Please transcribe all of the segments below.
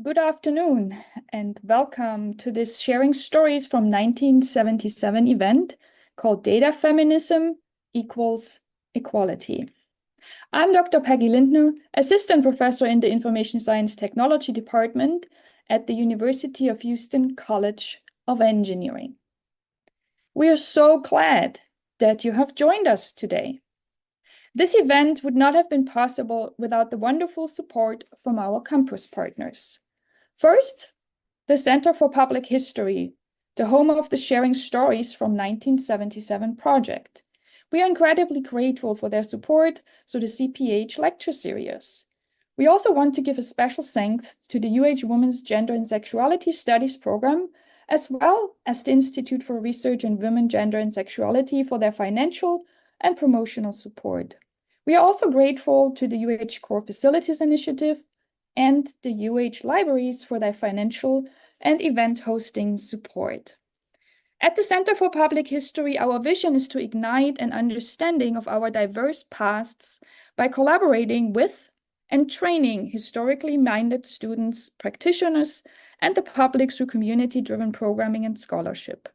Good afternoon and welcome to this Sharing Stories from 1977 event called Data Feminism equals Equality. I'm Dr. Peggy Lindner, Assistant Professor in the Information Science Technology Department at the University of Houston College of Engineering. We are so glad that you have joined us today. This event would not have been possible without the wonderful support from our campus partners. First, the Center for Public History, the home of the Sharing Stories from 1977 project. We are incredibly grateful for their support to the CPH lecture series. We also want to give a special thanks to the UH Women's Gender and Sexuality Studies program, as well as the Institute for Research in Women, Gender and Sexuality for their financial and promotional support. We are also grateful to the UH Core Facilities Initiative and the UH Libraries for their financial and event hosting support. At the Center for Public History, our vision is to ignite an understanding of our diverse pasts by collaborating with and training historically minded students, practitioners, and the public through community-driven programming and scholarship.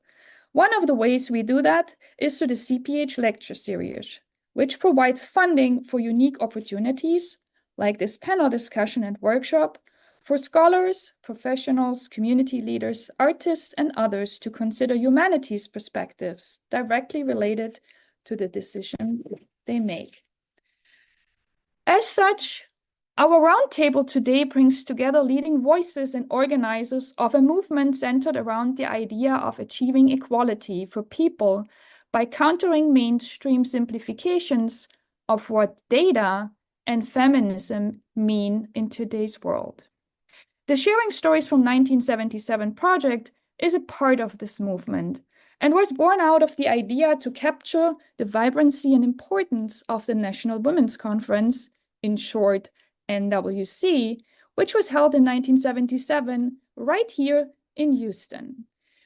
One of the ways we do that is through the CPH lecture series, which provides funding for unique opportunities like this panel discussion and workshop, for scholars, professionals, community leaders, artists, and others to consider humanities perspectives directly related to the decision they make. As such, our roundtable today brings together leading voices and organizers of a movement centered around the idea of achieving equality for people by countering mainstream simplifications of what data and feminism mean in today's world. The Sharing Stories from 1977 project is a part of this movement and was born out of the idea to capture the vibrancy and importance of the National Women's Conference, in short, NWC, which was held in 1977 right here in Houston.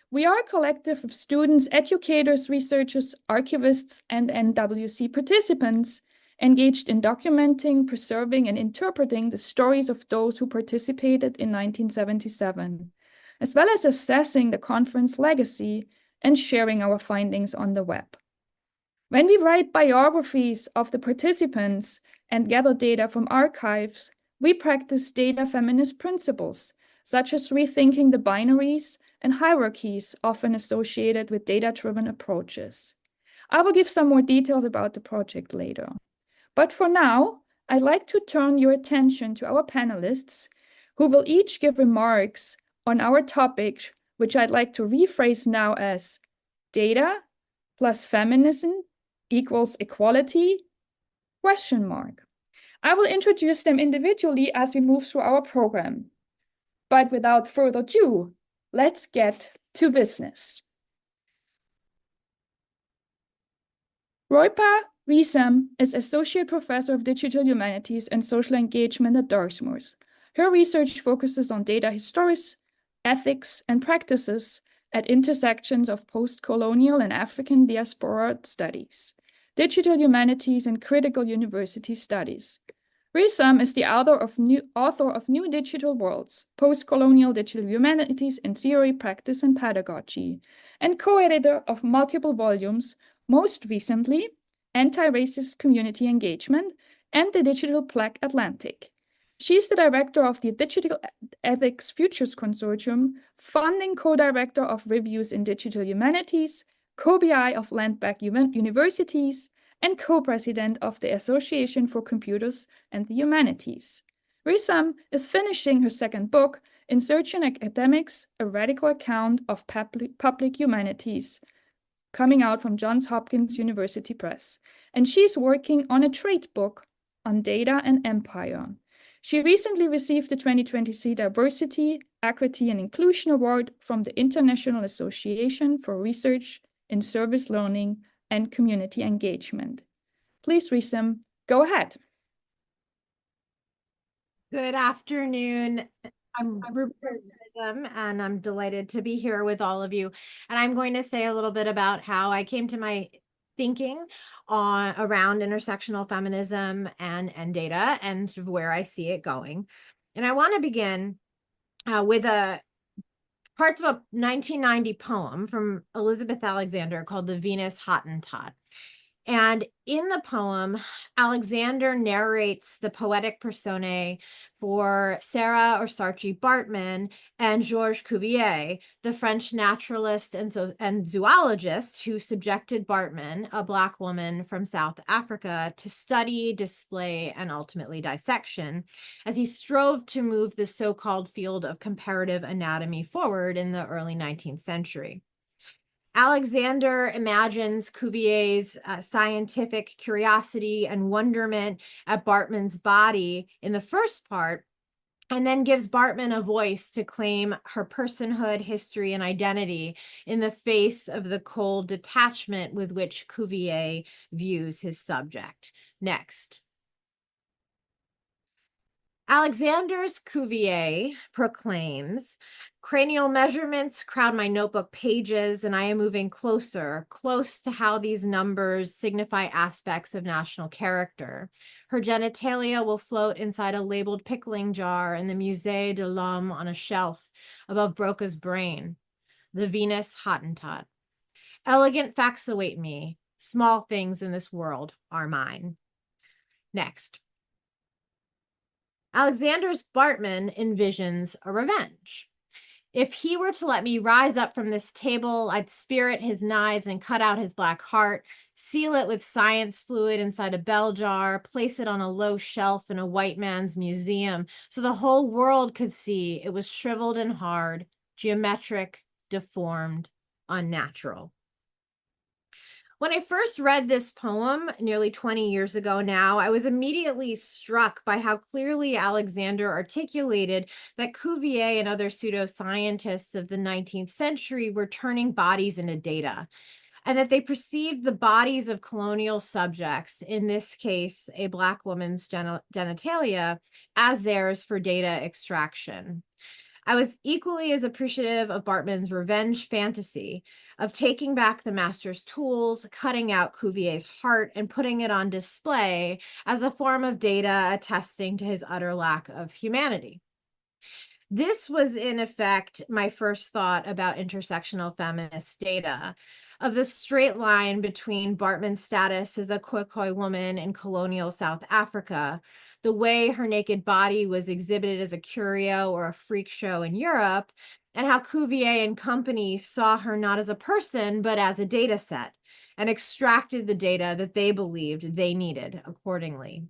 We are a collective of students, educators, researchers, archivists, and NWC participants engaged in documenting, preserving, and interpreting the stories of those who participated in 1977, as well as assessing the conference legacy and sharing our findings on the web. When we write biographies of the participants and gather data from archives, we practice data feminist principles, such as rethinking the binaries and hierarchies often associated with data-driven approaches. I will give some more details about the project later. But for now, I'd like to turn your attention to our panelists, who will each give remarks on our topic, which I'd like to rephrase now as data plus feminism equals equality, ? I will introduce them individually as we move through our program. But without further ado, let's get to business. Roopika Risam is Associate Professor of Digital Humanities and Social Engagement at Dartmouth. Her research focuses on data histories, ethics, and practices at intersections of postcolonial and African diaspora studies, digital humanities, and critical university studies. Risam is the author of New Digital Worlds, Postcolonial Digital Humanities in Theory, Practice, and Pedagogy, and co-editor of multiple volumes, most recently, Anti-Racist Community Engagement and the Digital Black Atlantic. She's the director of the Digital Ethics Futures Consortium, funding co-director of Reviews in Digital Humanities, co-BI of Land-Back Universities, and co-president of the Association for Computers and the Humanities. Risam is finishing her second book, Insurgent Academics, a Radical Account of Public Humanities, coming out from Johns Hopkins University Press, and she's working on a trade book on data and empire. She recently received the 2023 Diversity, Equity, and Inclusion Award from the International Association for Research in Service Learning and Community Engagement. Please, Risam, go ahead. Good afternoon. I'm Roopika Risam, and I'm delighted to be here with all of you. And I'm going to say a little bit about how I came to my thinking around intersectional feminism and data and sort of where I see it going. And I want to begin with parts of a 1990 poem from Elizabeth Alexander called the Venus Hottentot. And in the poem, Alexander narrates the poetic personae for Sarah or Saartji Baartman and Georges Cuvier, the French naturalist and zoologist who subjected Baartman, a Black woman from South Africa, to study, display, and ultimately dissection, as he strove to move the so-called field of comparative anatomy forward in the early 19th century. Alexander imagines Cuvier's scientific curiosity and wonderment at Baartman's body in the first part, and then gives Baartman a voice to claim her personhood, history, and identity in the face of the cold detachment with which Cuvier views his subject. Next. Alexander's Cuvier proclaims, cranial measurements crowd my notebook pages, and I am moving close to how these numbers signify aspects of national character. Her genitalia will float inside a labeled pickling jar in the Musée de l'Homme on a shelf above Broca's brain. The Venus Hottentot. Elegant facts await me. Small things in this world are mine. Next. Alexander's Baartman envisions a revenge. If he were to let me rise up from this table, I'd spirit his knives and cut out his black heart, seal it with science fluid inside a bell jar, place it on a low shelf in a white man's museum so the whole world could see it was shriveled and hard, geometric, deformed, unnatural. When I first read this poem nearly 20 years ago now, I was immediately struck by how clearly Alexander articulated that Cuvier and other pseudoscientists of the 19th century were turning bodies into data, and that they perceived the bodies of colonial subjects, in this case, a Black woman's genitalia, as theirs for data extraction. I was equally as appreciative of Baartman's revenge fantasy of taking back the master's tools, cutting out Cuvier's heart, and putting it on display as a form of data attesting to his utter lack of humanity. This was, in effect, my first thought about intersectional feminist data, of the straight line between Baartman's status as a Khoikhoi woman in colonial South Africa, the way her naked body was exhibited as a curio or a freak show in Europe, and how Cuvier and company saw her not as a person, but as a data set, and extracted the data that they believed they needed accordingly.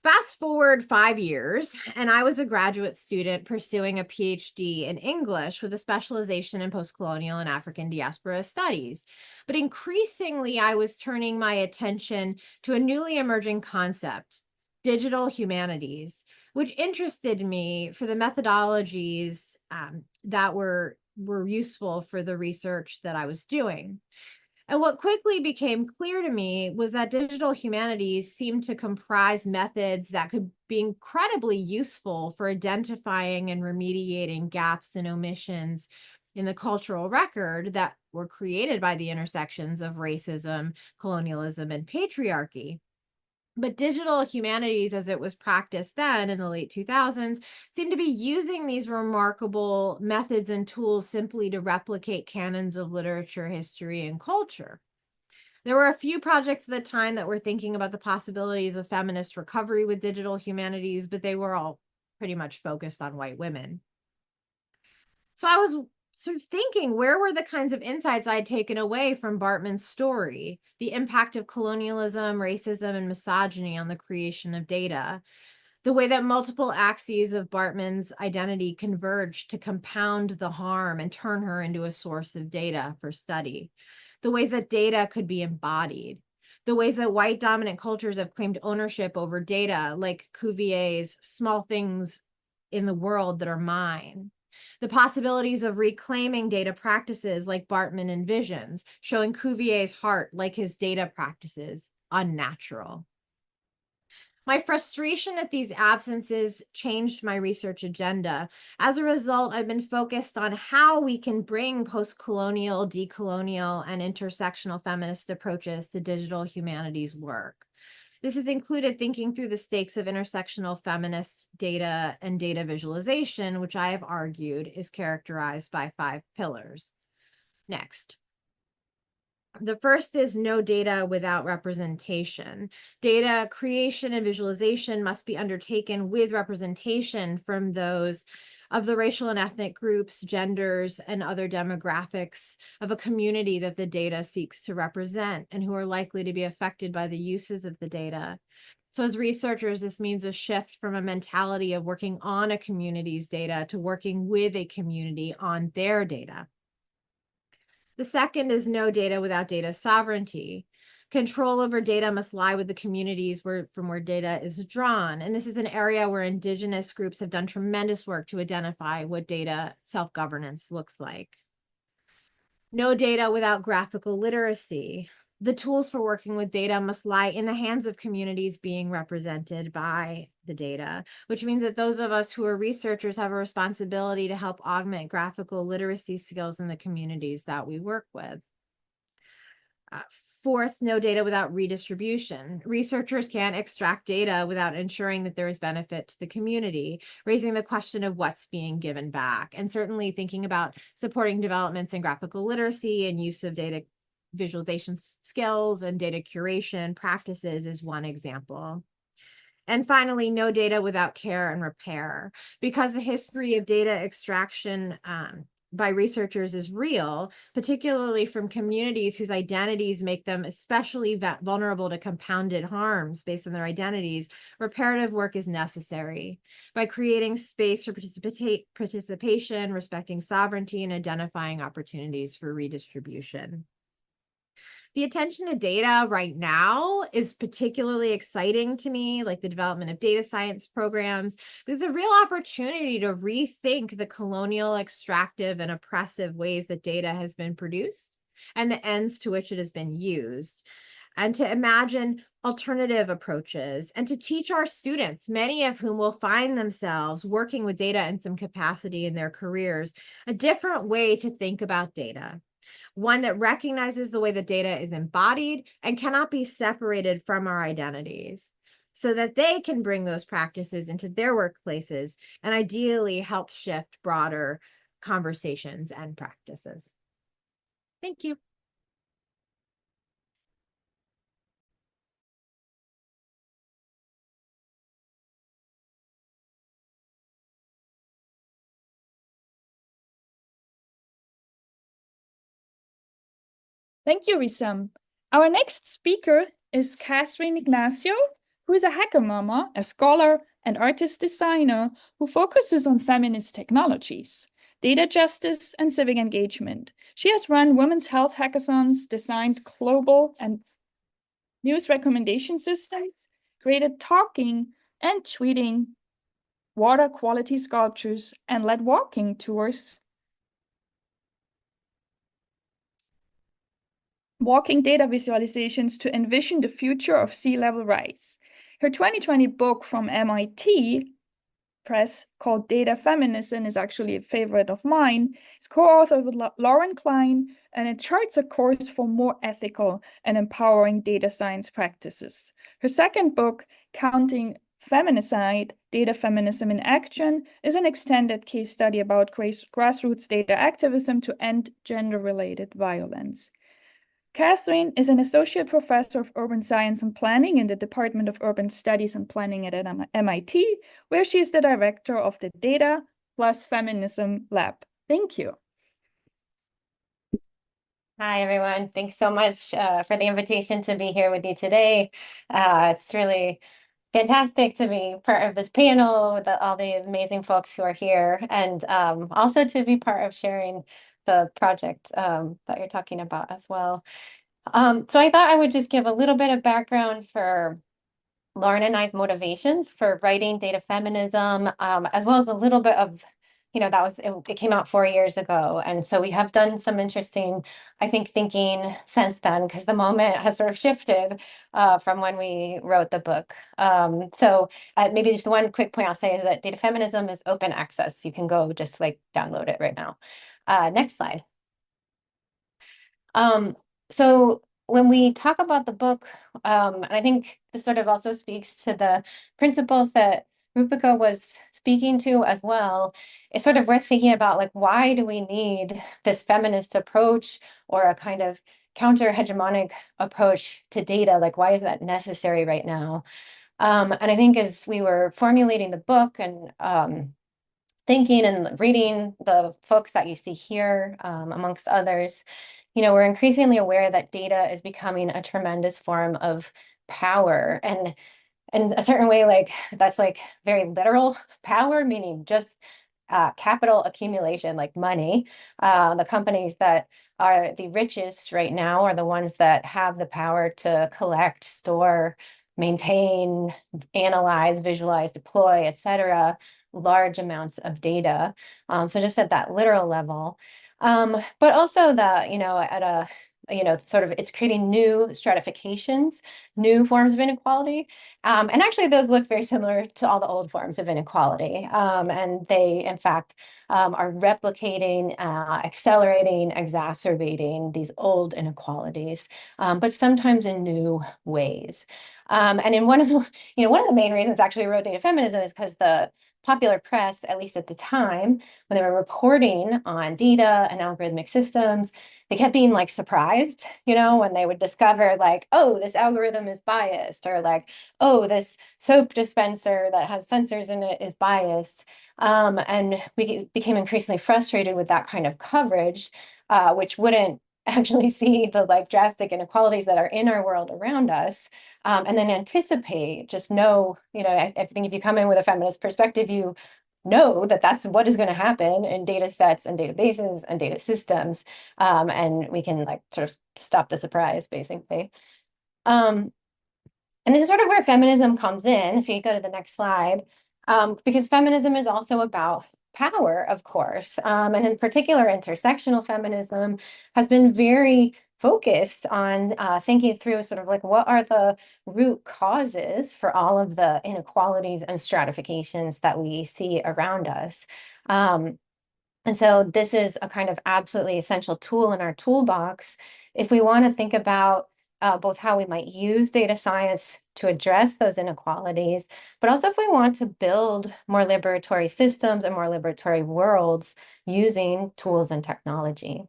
Fast forward 5 years, and I was a graduate student pursuing a PhD in English with a specialization in postcolonial and African diaspora studies. But increasingly, I was turning my attention to a newly emerging concept, digital humanities, which interested me for the methodologies that were useful for the research that I was doing. And what quickly became clear to me was that digital humanities seemed to comprise methods that could be incredibly useful for identifying and remediating gaps and omissions in the cultural record that were created by the intersections of racism, colonialism, and patriarchy. But digital humanities, as it was practiced then in the late 2000s, seemed to be using these remarkable methods and tools simply to replicate canons of literature, history, and culture. There were a few projects at the time that were thinking about the possibilities of feminist recovery with digital humanities, but they were all pretty much focused on white women. So I was sort of thinking, where were the kinds of insights I'd taken away from Baartman's story, the impact of colonialism, racism, and misogyny on the creation of data, the way that multiple axes of Baartman's identity converged to compound the harm and turn her into a source of data for study, the ways that data could be embodied, the ways that white dominant cultures have claimed ownership over data, like Cuvier's small things in the world that are mine. The possibilities of reclaiming data practices like Baartman envisions, showing Cuvier's heart, like his data practices, unnatural. My frustration at these absences changed my research agenda. As a result, I've been focused on how we can bring post-colonial, decolonial, and intersectional feminist approaches to digital humanities work. This has included thinking through the stakes of intersectional feminist data and data visualization, which I have argued is characterized by 5 pillars. Next. The first is no data without representation. Data creation and visualization must be undertaken with representation from those of the racial and ethnic groups, genders, and other demographics of a community that the data seeks to represent and who are likely to be affected by the uses of the data. So as researchers, this means a shift from a mentality of working on a community's data to working with a community on their data. The second is no data without data sovereignty. Control over data must lie with the communities from where data is drawn. And this is an area where Indigenous groups have done tremendous work to identify what data self-governance looks like. No data without graphical literacy. The tools for working with data must lie in the hands of communities being represented by the data, which means that those of us who are researchers have a responsibility to help augment graphical literacy skills in the communities that we work with. Fourth, no data without redistribution. Researchers can't extract data without ensuring that there is benefit to the community, raising the question of what's being given back, and certainly thinking about supporting developments in graphical literacy and use of data visualization skills and data curation practices is one example. And finally, no data without care and repair. Because the history of data extraction by researchers is real, particularly from communities whose identities make them especially vulnerable to compounded harms based on their identities, reparative work is necessary. By creating space for participation, respecting sovereignty, and identifying opportunities for redistribution. The attention to data right now is particularly exciting to me, like the development of data science programs, because it's a real opportunity to rethink the colonial, extractive, and oppressive ways that data has been produced and the ends to which it has been used, and to imagine alternative approaches, and to teach our students, many of whom will find themselves working with data in some capacity in their careers, a different way to think about data. One that recognizes the way that data is embodied and cannot be separated from our identities, so that they can bring those practices into their workplaces and ideally help shift broader conversations and practices. Thank you. Thank you, Risam. Our next speaker is Catherine Ignacio, who is a hacker mama, a scholar, and artist designer who focuses on feminist technologies, data justice, and civic engagement. She has run women's health hackathons, designed global and news recommendation systems, created talking and tweeting water quality sculptures, and led walking tours, walking data visualizations to envision the future of sea level rise. Her 2020 book from MIT Press called Data Feminism is actually a favorite of mine. It's co-authored with Lauren Klein, and it charts a course for more ethical and empowering data science practices. Her second book, Counting Feminicide, Data Feminism in Action, is an extended case study about grassroots data activism to end gender-related violence. Catherine is an associate professor of urban science and planning in the Department of Urban Studies and Planning at MIT, where she is the director of the Data plus Feminism Lab. Thank you. Hi, everyone. Thanks so much for the invitation to be here with you today. It's really fantastic to be part of this panel with all the amazing folks who are here, and also to be part of sharing the project that you're talking about as well. So I thought I would just give a little bit of background for Lauren and I's motivations for writing Data Feminism, as well as a little bit of, it came out 4 years ago. And so we have done some interesting, I think, thinking since then, because the moment has sort of shifted from when we wrote the book. So maybe just one quick point I'll say is that Data Feminism is open access. You can go just download it right now. Next slide. So when we talk about the book, and I think this sort of also speaks to the principles that Roopika was speaking to as well, it's sort of worth thinking about, like, why do we need this feminist approach or a kind of counter-hegemonic approach to data? Like, why is that necessary right now? And I think as we were formulating the book and thinking and reading the folks that you see here, amongst others, we're increasingly aware that data is becoming a tremendous form of power. And in a certain way, like, that's like very literal power, meaning just capital accumulation, like money. The companies that are the richest right now are the ones that have the power to collect, store, maintain, analyze, visualize, deploy, etc., large amounts of data. So just at that literal level, but also at a sort of, it's creating new stratifications, new forms of inequality. And actually, those look very similar to all the old forms of inequality. And they, in fact, are replicating, accelerating, exacerbating these old inequalities, but sometimes in new ways. And in one of the main reasons actually I wrote Data Feminism is because the popular press, at least at the time, when they were reporting on data and algorithmic systems, they kept being like surprised, when they would discover like, oh, this algorithm is biased, or like, oh, this soap dispenser that has sensors in it is biased. And we became increasingly frustrated with that kind of coverage, which wouldn't actually see the like drastic inequalities that are in our world around us, and then anticipate, just know, I think if you come in with a feminist perspective, you know that that's what is going to happen in data sets and databases and data systems, and we can like sort of stop the surprise, basically. And this is sort of where feminism comes in, if you go to the next slide, because feminism is also about power, of course, and in particular, intersectional feminism has been very focused on thinking through sort of like, what are the root causes for all of the inequalities and stratifications that we see around us. And so this is a kind of absolutely essential tool in our toolbox if we want to think about both how we might use data science to address those inequalities, but also if we want to build more liberatory systems and more liberatory worlds using tools and technology.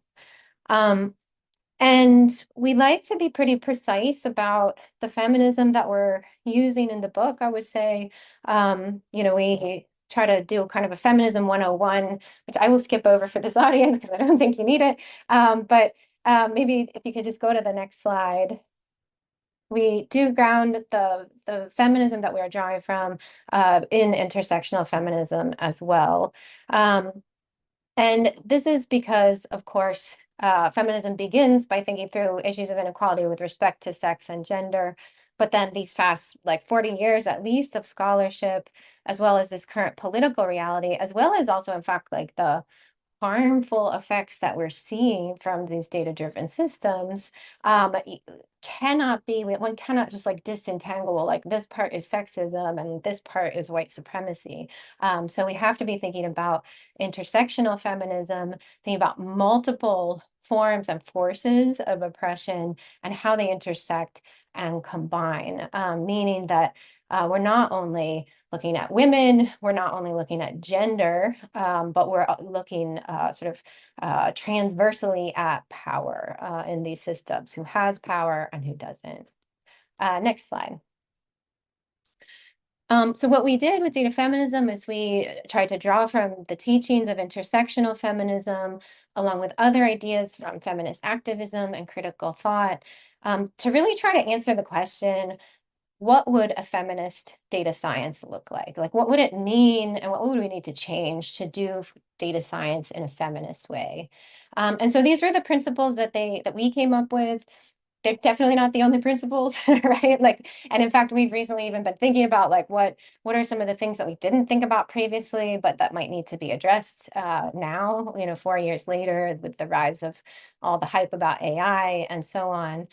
And we like to be pretty precise about the feminism that we're using in the book, I would say. We try to do kind of a feminism 101, which I will skip over for this audience because I don't think you need it. But maybe if you could just go to the next slide. We do ground the feminism that we are drawing from in intersectional feminism as well. And this is because, of course, feminism begins by thinking through issues of inequality with respect to sex and gender. But then these fast, like 40 years at least of scholarship, as well as this current political reality, as well as also, in fact, like the harmful effects that we're seeing from these data-driven systems, one cannot just like disentangle, like this part is sexism and this part is white supremacy. So we have to be thinking about intersectional feminism, thinking about multiple forms and forces of oppression and how they intersect and combine, meaning that we're not only looking at women, we're not only looking at gender, but we're looking sort of transversely at power in these systems, who has power and who doesn't. Next slide. So what we did with data feminism is we tried to draw from the teachings of intersectional feminism, along with other ideas from feminist activism and critical thought, to really try to answer the question, what would a feminist data science look like? Like, what would it mean and what would we need to change to do data science in a feminist way? And so these were the principles that we came up with. They're definitely not the only principles, right? Like, and in fact, we've recently even been thinking about like what are some of the things that we didn't think about previously, but that might need to be addressed now, 4 years later, with the rise of all the hype about AI and so on.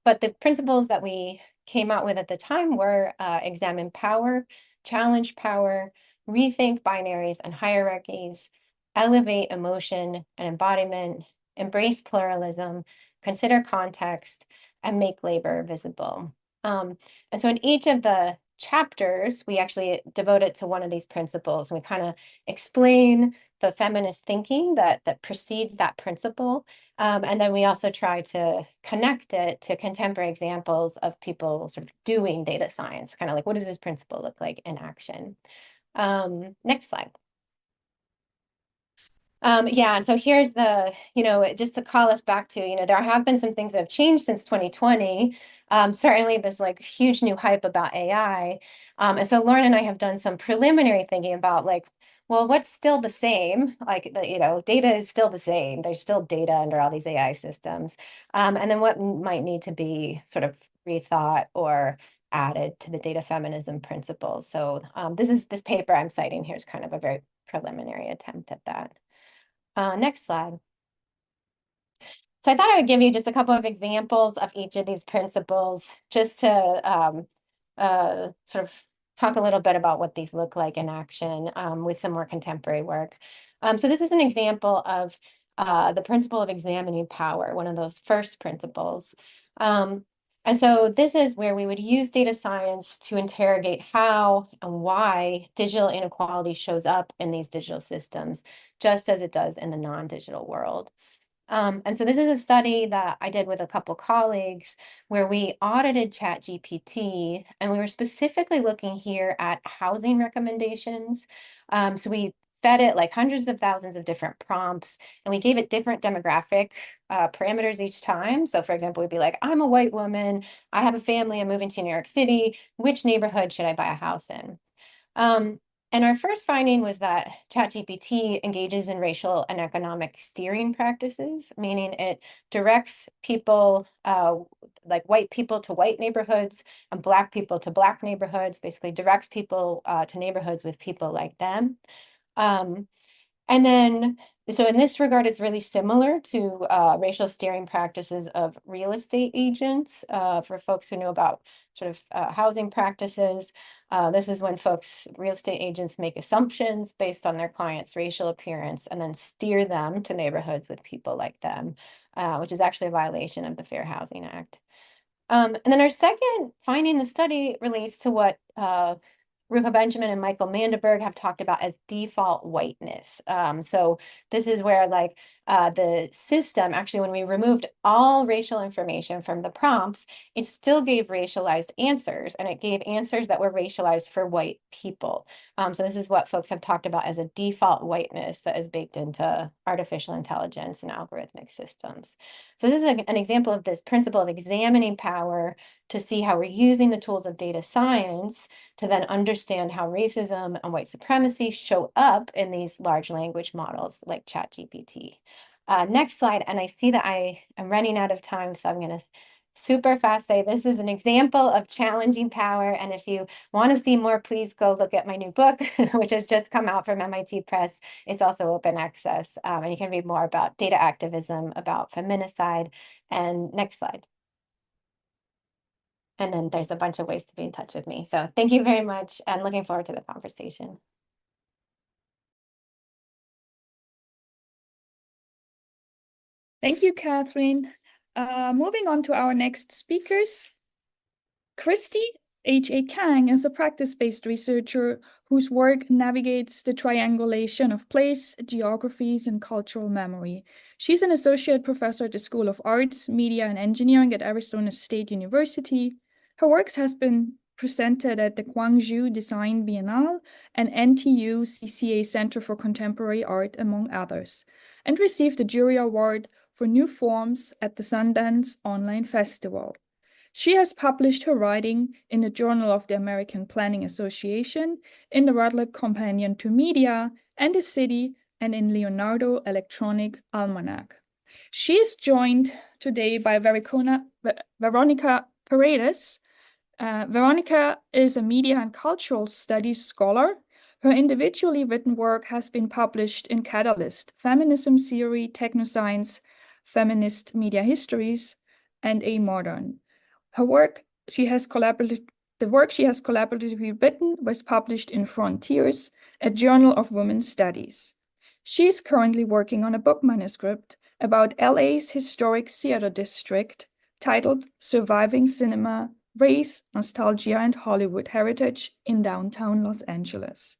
But the principles that we came out with at the time were examine power, challenge power, rethink binaries and hierarchies, elevate emotion and embodiment, embrace pluralism, consider context, and make labor visible. And so in each of the chapters, we actually devote it to one of these principles, and we kind of explain the feminist thinking that precedes that principle. And then we also try to connect it to contemporary examples of people sort of doing data science, kind of like, what does this principle look like in action? Next slide. Yeah, and so here's the, just to call us back to, there have been some things that have changed since 2020. Certainly this like huge new hype about AI. And so Lauren and I have done some preliminary thinking about like, well, what's still the same? Like, data is still the same. There's still data under all these AI systems. And then what might need to be sort of rethought or added to the data feminism principles. So this paper I'm citing here is kind of a very preliminary attempt at that. Next slide. So I thought I would give you just a couple of examples of each of these principles, just to sort of talk a little bit about what these look like in action with some more contemporary work. So this is an example of the principle of examining power, one of those first principles. And so this is where we would use data science to interrogate how and why digital inequality shows up in these digital systems, just as it does in the non-digital world. And so this is a study that I did with a couple colleagues where we audited ChatGPT, and we were specifically looking here at housing recommendations. So we fed it like hundreds of thousands of different prompts, and we gave it different demographic parameters each time. So for example, we'd be like, I'm a white woman, I have a family, I'm moving to New York City, which neighborhood should I buy a house in? And our first finding was that ChatGPT engages in racial and economic steering practices, meaning it directs people, like white people to white neighborhoods and Black people to Black neighborhoods, basically directs people to neighborhoods with people like them. And then, so in this regard, it's really similar to racial steering practices of real estate agents. For folks who know about sort of housing practices, this is when real estate agents make assumptions based on their client's racial appearance and then steer them to neighborhoods with people like them, which is actually a violation of the Fair Housing Act. And then our second finding in the study relates to what Rupa Benjamin and Michael Mandelberg have talked about as default whiteness. So this is where like the system, actually, when we removed all racial information from the prompts, it still gave racialized answers, and it gave answers that were racialized for white people. So this is what folks have talked about as a default whiteness that is baked into artificial intelligence and algorithmic systems. So this is an example of this principle of examining power to see how we're using the tools of data science to then understand how racism and white supremacy show up in these large language models like ChatGPT. Next slide, and I see that I am running out of time, so I'm going to super fast say this is an example of challenging power, and if you want to see more, please go look at my new book, which has just come out from MIT Press. It's also open access, and you can read more about data activism, about feminicide, and next slide. And then there's a bunch of ways to be in touch with me. So thank you very much, and looking forward to the conversation. Thank you, Catherine. Moving on to our next speakers. Christy H.A. Kang is a practice-based researcher whose work navigates the triangulation of place, geographies, and cultural memory. She's an associate professor at the School of Arts, Media, and Engineering at Arizona State University. Her works has been presented at the Gwangju Design Biennale and NTU CCA Center for Contemporary Art, among others, and received the Jury Award for New Forms at the Sundance Online Festival. She has published her writing in the Journal of the American Planning Association, in the Routledge Companion to Media, and the City, and in Leonardo Electronic Almanac. She is joined today by Veronica Paredes. Veronica is a media and cultural studies scholar. Her individually written work has been published in Catalyst, Feminism Theory, Technoscience, Feminist Media Histories, and A Modern. The work she has collaboratively written was published in Frontiers, a journal of women's studies. She is currently working on a book manuscript about LA's historic theater district titled Surviving Cinema, Race, Nostalgia, and Hollywood Heritage in Downtown Los Angeles.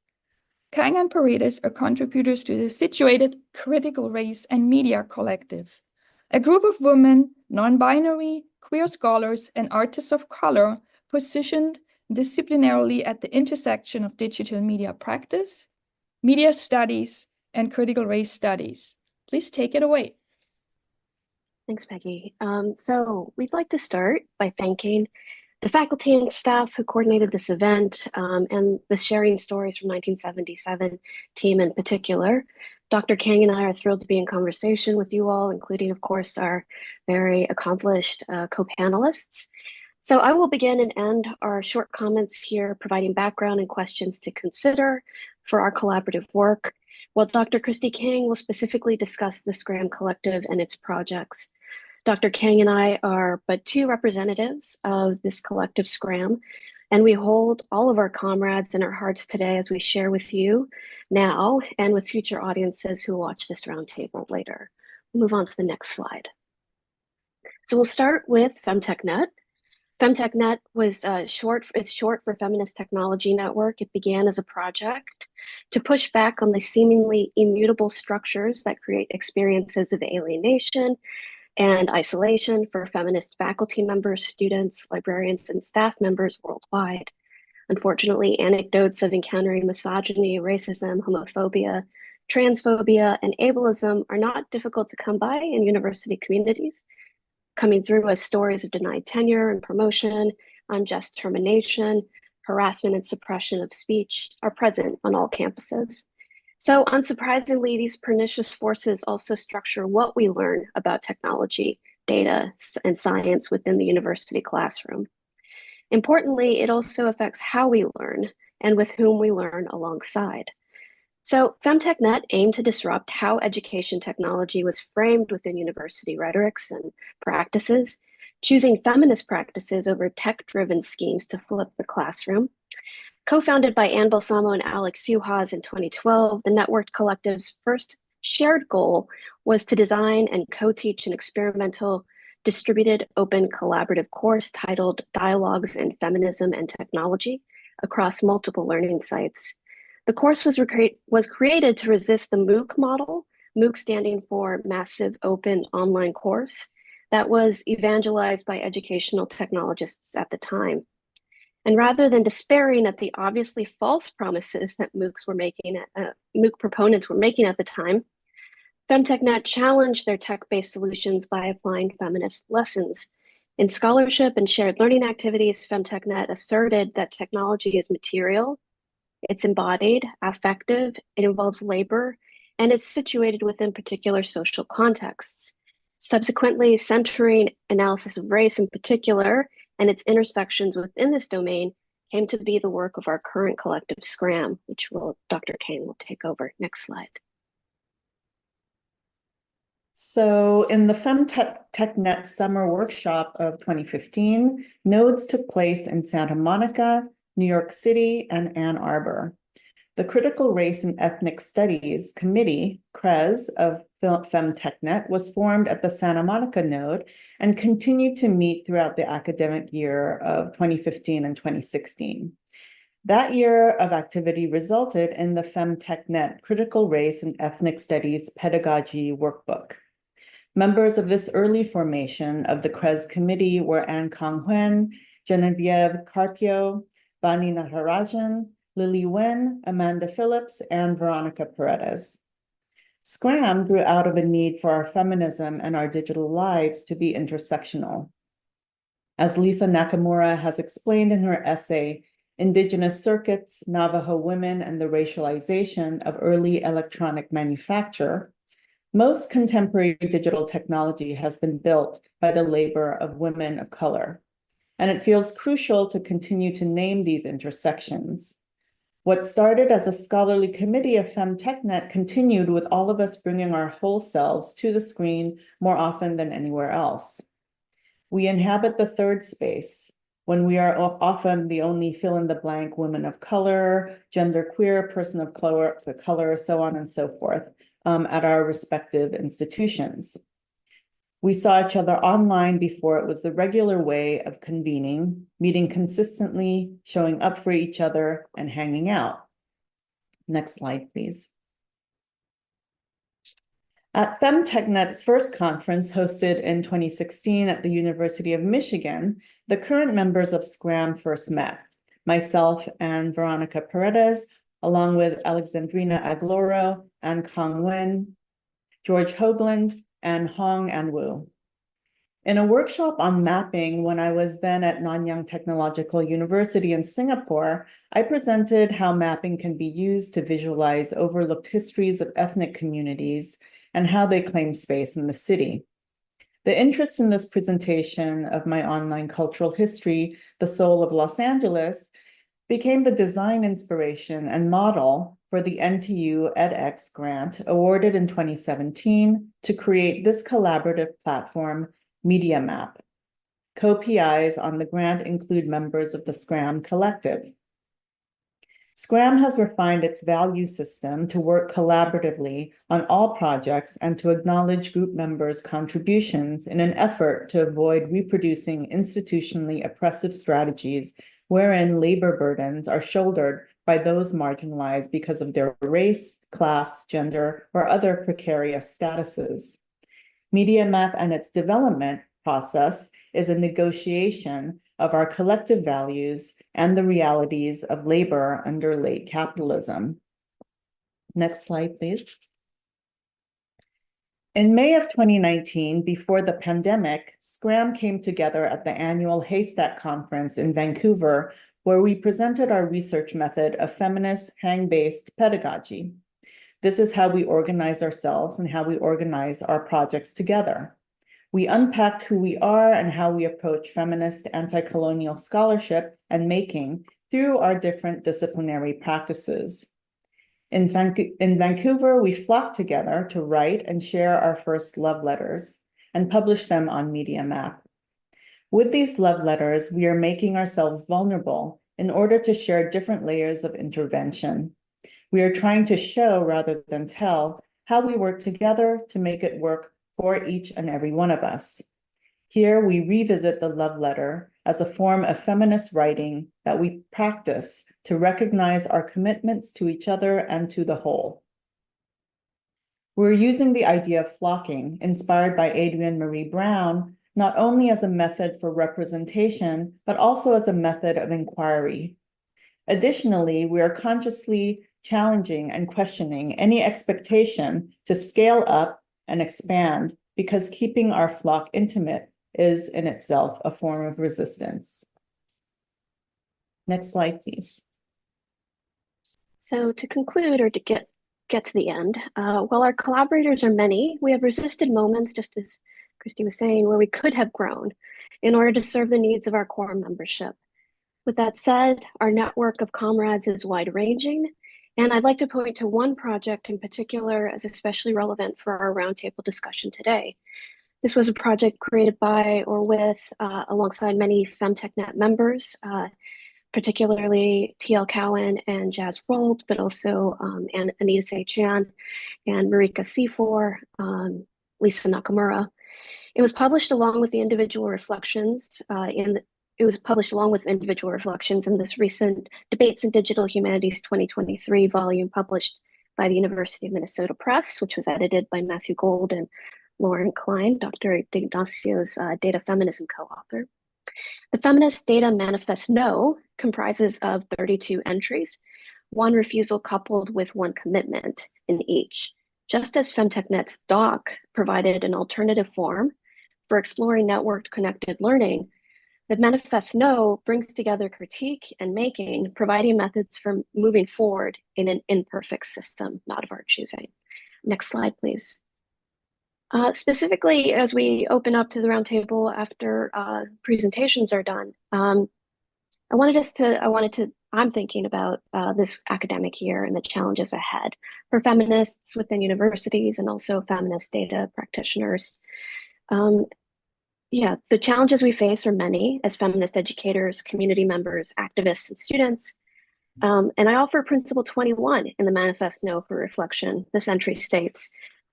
Kang and Paredes are contributors to the situated Critical Race and Media Collective, a group of women, non-binary, queer scholars, and artists of color positioned disciplinarily at the intersection of digital media practice, media studies, and critical race studies. Please take it away. Thanks, Peggy. So we'd like to start by thanking the faculty and staff who coordinated this event and the Sharing Stories from 1977 team in particular. Dr. Kang and I are thrilled to be in conversation with you all, including, of course, our very accomplished co-panelists. So I will begin and end our short comments here, providing background and questions to consider for our collaborative work, while Dr. Christy Kang will specifically discuss the Scram Collective and its projects. Dr. Kang and I are but two representatives of this collective Scram, and we hold all of our comrades in our hearts today as we share with you now and with future audiences who watch this roundtable later. We'll move on to the next slide. So we'll start with FemTechNet. FemTechNet was short for Feminist Technology Network. It began as a project to push back on the seemingly immutable structures that create experiences of alienation and isolation for feminist faculty members, students, librarians, and staff members worldwide. Unfortunately, anecdotes of encountering misogyny, racism, homophobia, transphobia, and ableism are not difficult to come by in university communities, coming through as stories of denied tenure and promotion, unjust termination, harassment and suppression of speech are present on all campuses. So unsurprisingly, these pernicious forces also structure what we learn about technology, data, and science within the university classroom. Importantly, it also affects how we learn and with whom we learn alongside. So FemTechNet aimed to disrupt how education technology was framed within university rhetorics and practices, choosing feminist practices over tech-driven schemes to flip the classroom. Co-founded by Ann Balsamo and Alex Uhas in 2012, the Networked Collective's first shared goal was to design and co-teach an experimental, distributed, open, collaborative course titled Dialogues in Feminism and Technology across multiple learning sites. The course was created to resist the MOOC model, MOOC standing for Massive Open Online Course, that was evangelized by educational technologists at the time. And rather than despairing at the obviously false promises that MOOC proponents were making at the time, FemTechNet challenged their tech-based solutions by applying feminist lessons. In scholarship and shared learning activities, FemTechNet asserted that technology is material, it's embodied, affective, it involves labor, and it's situated within particular social contexts. Subsequently, centering analysis of race in particular and its intersections within this domain came to be the work of our current collective Scram, which Dr. Kang will take over. Next slide. So in the FemTechNet Summer Workshop of 2015, nodes took place in Santa Monica, New York City, and Ann Arbor. The Critical Race and Ethnic Studies Committee, CRES, of FemTechNet was formed at the Santa Monica node and continued to meet throughout the academic year of 2015 and 2016. That year of activity resulted in the FemTechNet Critical Race and Ethnic Studies Pedagogy Workbook. Members of this early formation of the CRES committee were Ann Kang-Huen, Genevieve Carpio, Bani Natarajan, Lily Wen, Amanda Phillips, and Veronica Paredes. Scram grew out of a need for our feminism and our digital lives to be intersectional. As Lisa Nakamura has explained in her essay, Indigenous Circuits, Navajo Women, and the Racialization of Early Electronic Manufacture, most contemporary digital technology has been built by the labor of women of color, and it feels crucial to continue to name these intersections. What started as a scholarly committee of FemTechNet continued with all of us bringing our whole selves to the screen more often than anywhere else. We inhabit the third space, when we are often the only fill-in-the-blank women of color, genderqueer, person of color, so on and so forth, at our respective institutions. We saw each other online before it was the regular way of convening, meeting consistently, showing up for each other, and hanging out. Next slide, please. At FemTechNet's first conference hosted in 2016 at the University of Michigan, the current members of Scram first met, myself and Veronica Paredes, along with Alexandrina Agloro and Kong Wen, George Hoagland, and Hong and Wu. In a workshop on mapping when I was then at Nanyang Technological University in Singapore, I presented how mapping can be used to visualize overlooked histories of ethnic communities and how they claim space in the city. The interest in this presentation of my online cultural history, The Soul of Los Angeles, became the design inspiration and model for the NTU edX grant awarded in 2017 to create this collaborative platform, MediaMap. Co-PIs on the grant include members of the Scram Collective. Scram has refined its value system to work collaboratively on all projects and to acknowledge group members' contributions in an effort to avoid reproducing institutionally oppressive strategies wherein labor burdens are shouldered by those marginalized because of their race, class, gender, or other precarious statuses. MediaMap and its development process is a negotiation of our collective values and the realities of labor under late capitalism. Next slide, please. In May of 2019, before the pandemic, Scram came together at the annual Haystack Conference in Vancouver, where we presented our research method of feminist hang-based pedagogy. This is how we organize ourselves and how we organize our projects together. We unpacked who we are and how we approach feminist anti-colonial scholarship and making through our different disciplinary practices. In Vancouver, we flocked together to write and share our first love letters and publish them on MediaMap. With these love letters, we are making ourselves vulnerable in order to share different layers of intervention. We are trying to show rather than tell how we work together to make it work for each and every one of us. Here, we revisit the love letter as a form of feminist writing that we practice to recognize our commitments to each other and to the whole. We're using the idea of flocking, inspired by Adrienne Marie Brown, not only as a method for representation, but also as a method of inquiry. Additionally, we are consciously challenging and questioning any expectation to scale up and expand, because keeping our flock intimate is in itself a form of resistance. Next slide, please. So to conclude, or to get to the end, while our collaborators are many, we have resisted moments, just as Christy was saying, where we could have grown in order to serve the needs of our core membership. With that said, our network of comrades is wide-ranging, and I'd like to point to one project in particular as especially relevant for our roundtable discussion today. This was a project created by or with, alongside many FemTechNet members, particularly TL Cowan and Jazz Rold, but also and Anita Se-Chan and Marika Seafor, Lisa Nakamura. It was published along with the individual reflections in this recent Debates in Digital Humanities 2023 volume published by the University of Minnesota Press, which was edited by Matthew Gold and Lauren Klein, Dr. Ignacio's Data Feminism co-author. The Feminist Data Manifest No comprises of 32 entries, one refusal coupled with one commitment in each. Just as FemTechNet's doc provided an alternative form for exploring networked connected learning, the Manifest No brings together critique and making, providing methods for moving forward in an imperfect system, not of our choosing. Next slide, please. Specifically, as we open up to the roundtable after presentations are done, I'm thinking about this academic year and the challenges ahead for feminists within universities and also feminist data practitioners. The challenges we face are many as feminist educators, community members, activists, and students. And I offer Principle 21 in the Manifest No for reflection. This entry states,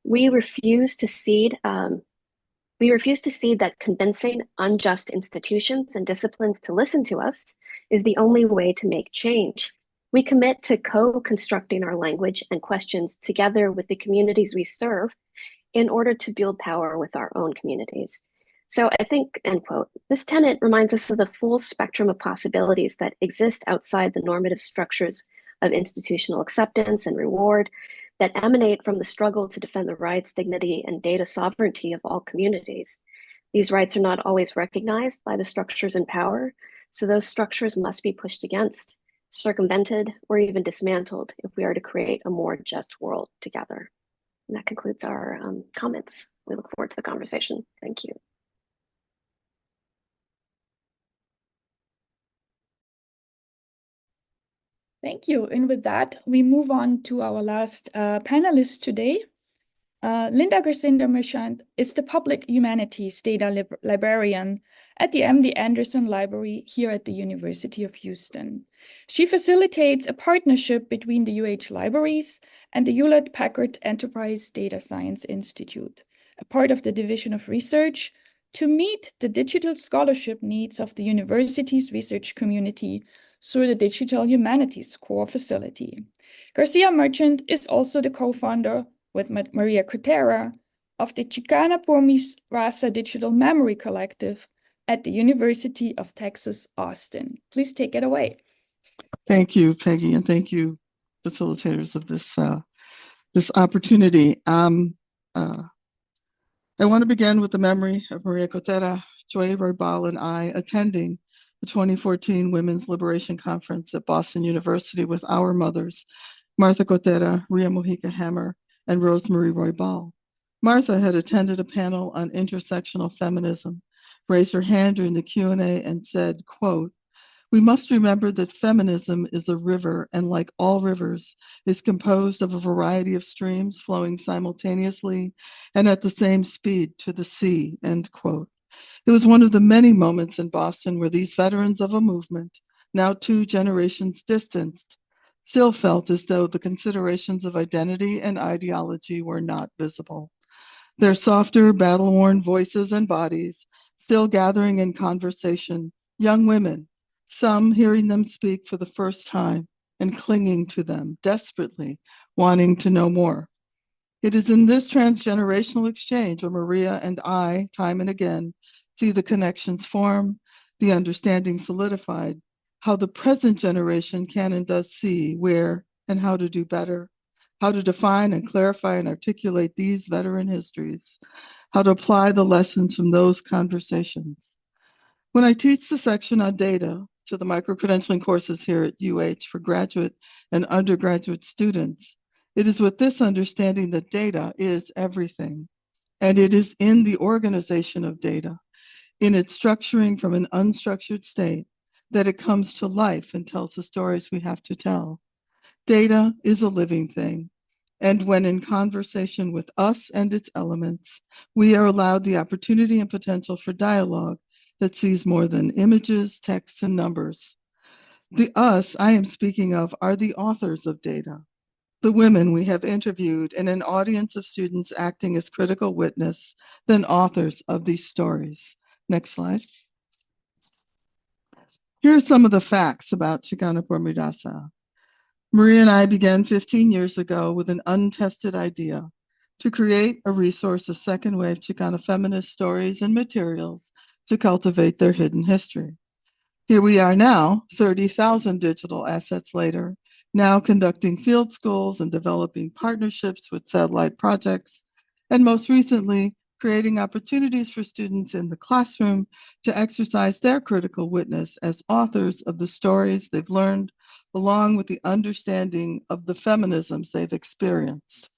we refuse to cede We refuse to see that convincing unjust institutions and disciplines to listen to us is the only way to make change. We commit to co-constructing our language and questions together with the communities we serve in order to build power with our own communities. So I think, end quote, this tenet reminds us of the full spectrum of possibilities that exist outside the normative structures of institutional acceptance and reward that emanate from the struggle to defend the rights, dignity, and data sovereignty of all communities. These rights are not always recognized by the structures in power, so those structures must be pushed against, circumvented, or even dismantled if we are to create a more just world together. And that concludes our comments. We look forward to the conversation. Thank you. Thank you. And with that, we move on to our last panelist today. Linda Gersinder-Merchant is the Public Humanities Data Librarian at the MD Anderson Library here at the University of Houston. She facilitates a partnership between the UH Libraries and the Hewlett-Packard Enterprise Data Science Institute, a part of the Division of Research, to meet the digital scholarship needs of the university's research community through the Digital Humanities Core Facility. Garcia-Merchant is also the co-founder with Maria Cotera of the Chicana por Mi Raza Digital Memory Collective at the University of Texas, Austin. Please take it away. Thank you, Peggy, and thank you, facilitators of this opportunity. I want to begin with the memory of Maria Cotera, Joy Roybal, and I attending the 2014 Women's Liberation Conference at Boston University with our mothers, Martha Cotera, Ria Mojica Hammer, and Rosemarie Roybal. Martha had attended a panel on intersectional feminism, raised her hand during the Q&A and said, quote, "We must remember that feminism is a river, and like all rivers, is composed of a variety of streams flowing simultaneously and at the same speed to the sea," end quote. It was one of the many moments in Boston where these veterans of a movement, now 2 generations distanced, still felt as though the considerations of identity and ideology were not visible. Their softer, battle-worn voices and bodies still gathering in conversation, young women, some hearing them speak for the first time and clinging to them desperately, wanting to know more. It is in this transgenerational exchange where Maria and I, time and again, see the connections form, the understanding solidified, how the present generation can and does see where and how to do better, how to define and clarify and articulate these veteran histories, how to apply the lessons from those conversations. When I teach the section on data to the micro-credentialing courses here at UH for graduate and undergraduate students, it is with this understanding that data is everything, and it is in the organization of data, in its structuring from an unstructured state, that it comes to life and tells the stories we have to tell. Data is a living thing, and when in conversation with us and its elements, we are allowed the opportunity and potential for dialogue that sees more than images, texts, and numbers. The us I am speaking of are the authors of data, the women we have interviewed, and an audience of students acting as critical witness, then authors of these stories. Next slide. Here are some of the facts about Chicana por Mi Raza. Maria and I began 15 years ago with an untested idea to create a resource of second wave Chicana feminist stories and materials to cultivate their hidden history. Here we are now, 30,000 digital assets later, now conducting field schools and developing partnerships with satellite projects, and most recently, creating opportunities for students in the classroom to exercise their critical witness as authors of the stories they've learned, along with the understanding of the feminisms they've experienced.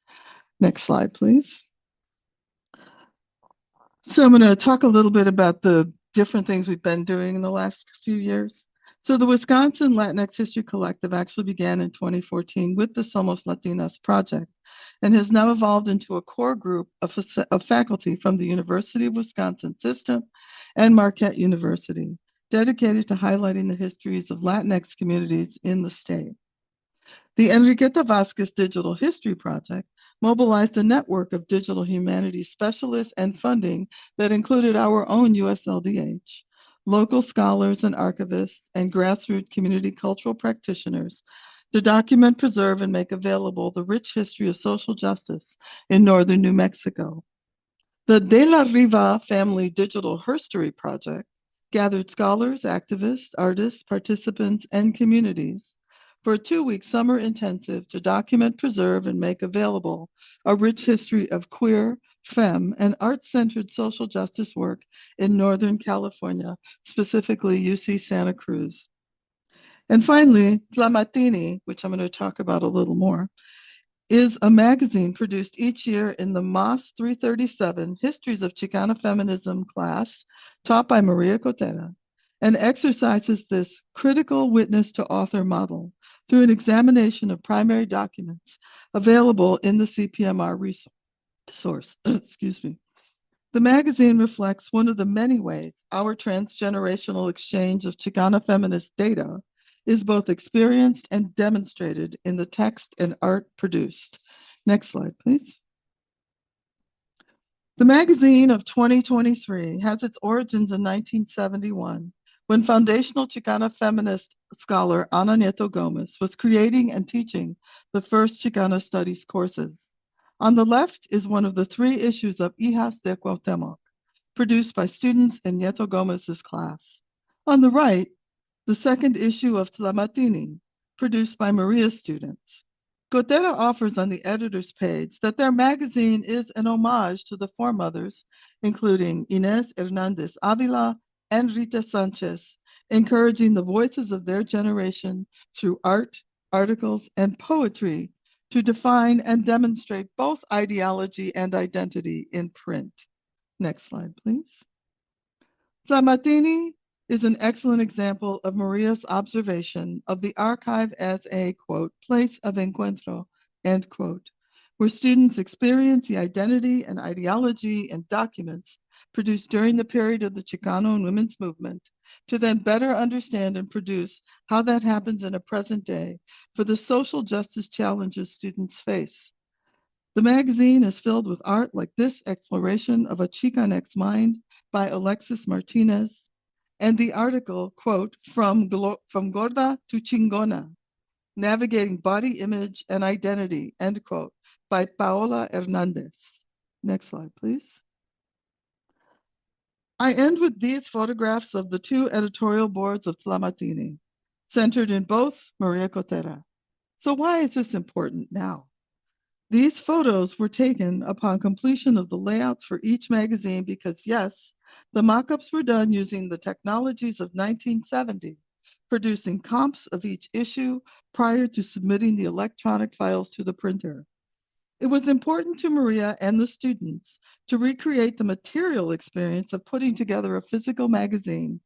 Next slide, please. So I'm going to talk a little bit about the different things we've been doing in the last few years. So the Wisconsin Latinx History Collective actually began in 2014 with the Somos Latinas project and has now evolved into a core group of faculty from the University of Wisconsin system and Marquette University, dedicated to highlighting the histories of Latinx communities in the state. The Enriqueta Vasquez Digital History Project mobilized a network of digital humanities specialists and funding that included our own USLDH, local scholars and archivists, and grassroots community cultural practitioners to document, preserve, and make available the rich history of social justice in northern New Mexico. The De La Riva Family Digital Herstory Project gathered scholars, activists, artists, participants, and communities for a 2-week summer intensive to document, preserve, and make available a rich history of queer, femme, and art-centered social justice work in Northern California, specifically UC Santa Cruz. And finally, Tlamatini, which I'm going to talk about a little more, is a magazine produced each year in the MAS 337 Histories of Chicana Feminism class taught by Maria Cotera, and exercises this critical witness to author model through an examination of primary documents available in the CPMR resource. Excuse me. The magazine reflects one of the many ways our transgenerational exchange of Chicana feminist data is both experienced and demonstrated in the text and art produced. Next slide, please. The magazine of 2023 has its origins in 1971, when foundational Chicana feminist scholar Ana Nieto Gomez was creating and teaching the first Chicana studies courses. On the left is one of the 3 issues of Hijas de Cuauhtemoc, produced by students in Nieto Gomez's class. On the right, the second issue of Tlamatini, produced by Maria's students. Cotera offers on the editor's page that their magazine is an homage to the foremothers, including Inés Hernández Ávila and Rita Sanchez, encouraging the voices of their generation through art, articles, and poetry to define and demonstrate both ideology and identity in print. Next slide, please. Tlamatini is an excellent example of Maria's observation of the archive as a, quote, place of encuentro, end quote, where students experience the identity and ideology and documents produced during the period of the Chicano and women's movement to then better understand and produce how that happens in a present day for the social justice challenges students face. The magazine is filled with art like this exploration of a Chicanx mind by Alexis Martinez, and the article, quote, from Gorda to Chingona, Navigating Body Image and Identity, end quote, by Paola Hernandez. Next slide, please. I end with these photographs of the 2 editorial boards of Tlamatini, centered in both Maria Cotera. So why is this important now? These photos were taken upon completion of the layouts for each magazine because, yes, the mock-ups were done using the technologies of 1970, producing comps of each issue prior to submitting the electronic files to the printer. It was important to Maria and the students to recreate the material experience of putting together a physical magazine,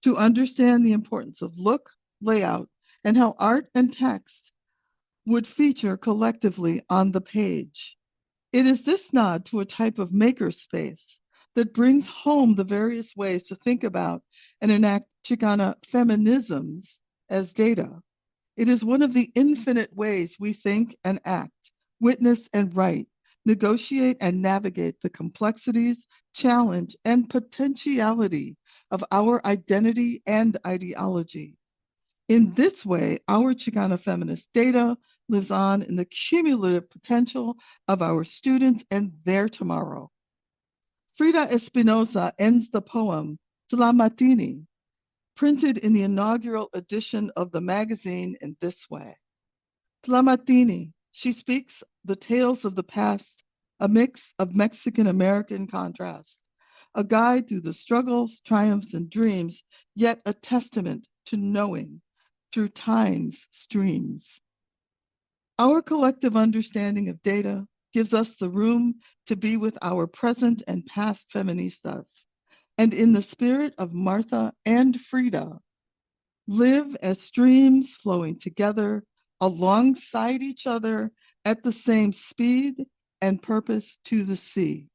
to understand the importance of look, layout, and how art and text would feature collectively on the page. It is this nod to a type of makerspace that brings home the various ways to think about and enact Chicana feminisms as data. It is one of the infinite ways we think and act, witness and write, negotiate and navigate the complexities, challenge, and potentiality of our identity and ideology. In this way, our Chicana feminist data lives on in the cumulative potential of our students and their tomorrow. Frida Espinosa ends the poem Tlamatini, printed in the inaugural edition of the magazine in this way. Tlamatini, she speaks the tales of the past, a mix of Mexican-American contrast, a guide through the struggles, triumphs, and dreams, yet a testament to knowing through time's streams. Our collective understanding of data gives us the room to be with our present and past feministas, and in the spirit of Martha and Frida, live as streams flowing together alongside each other at the same speed and purpose to the sea.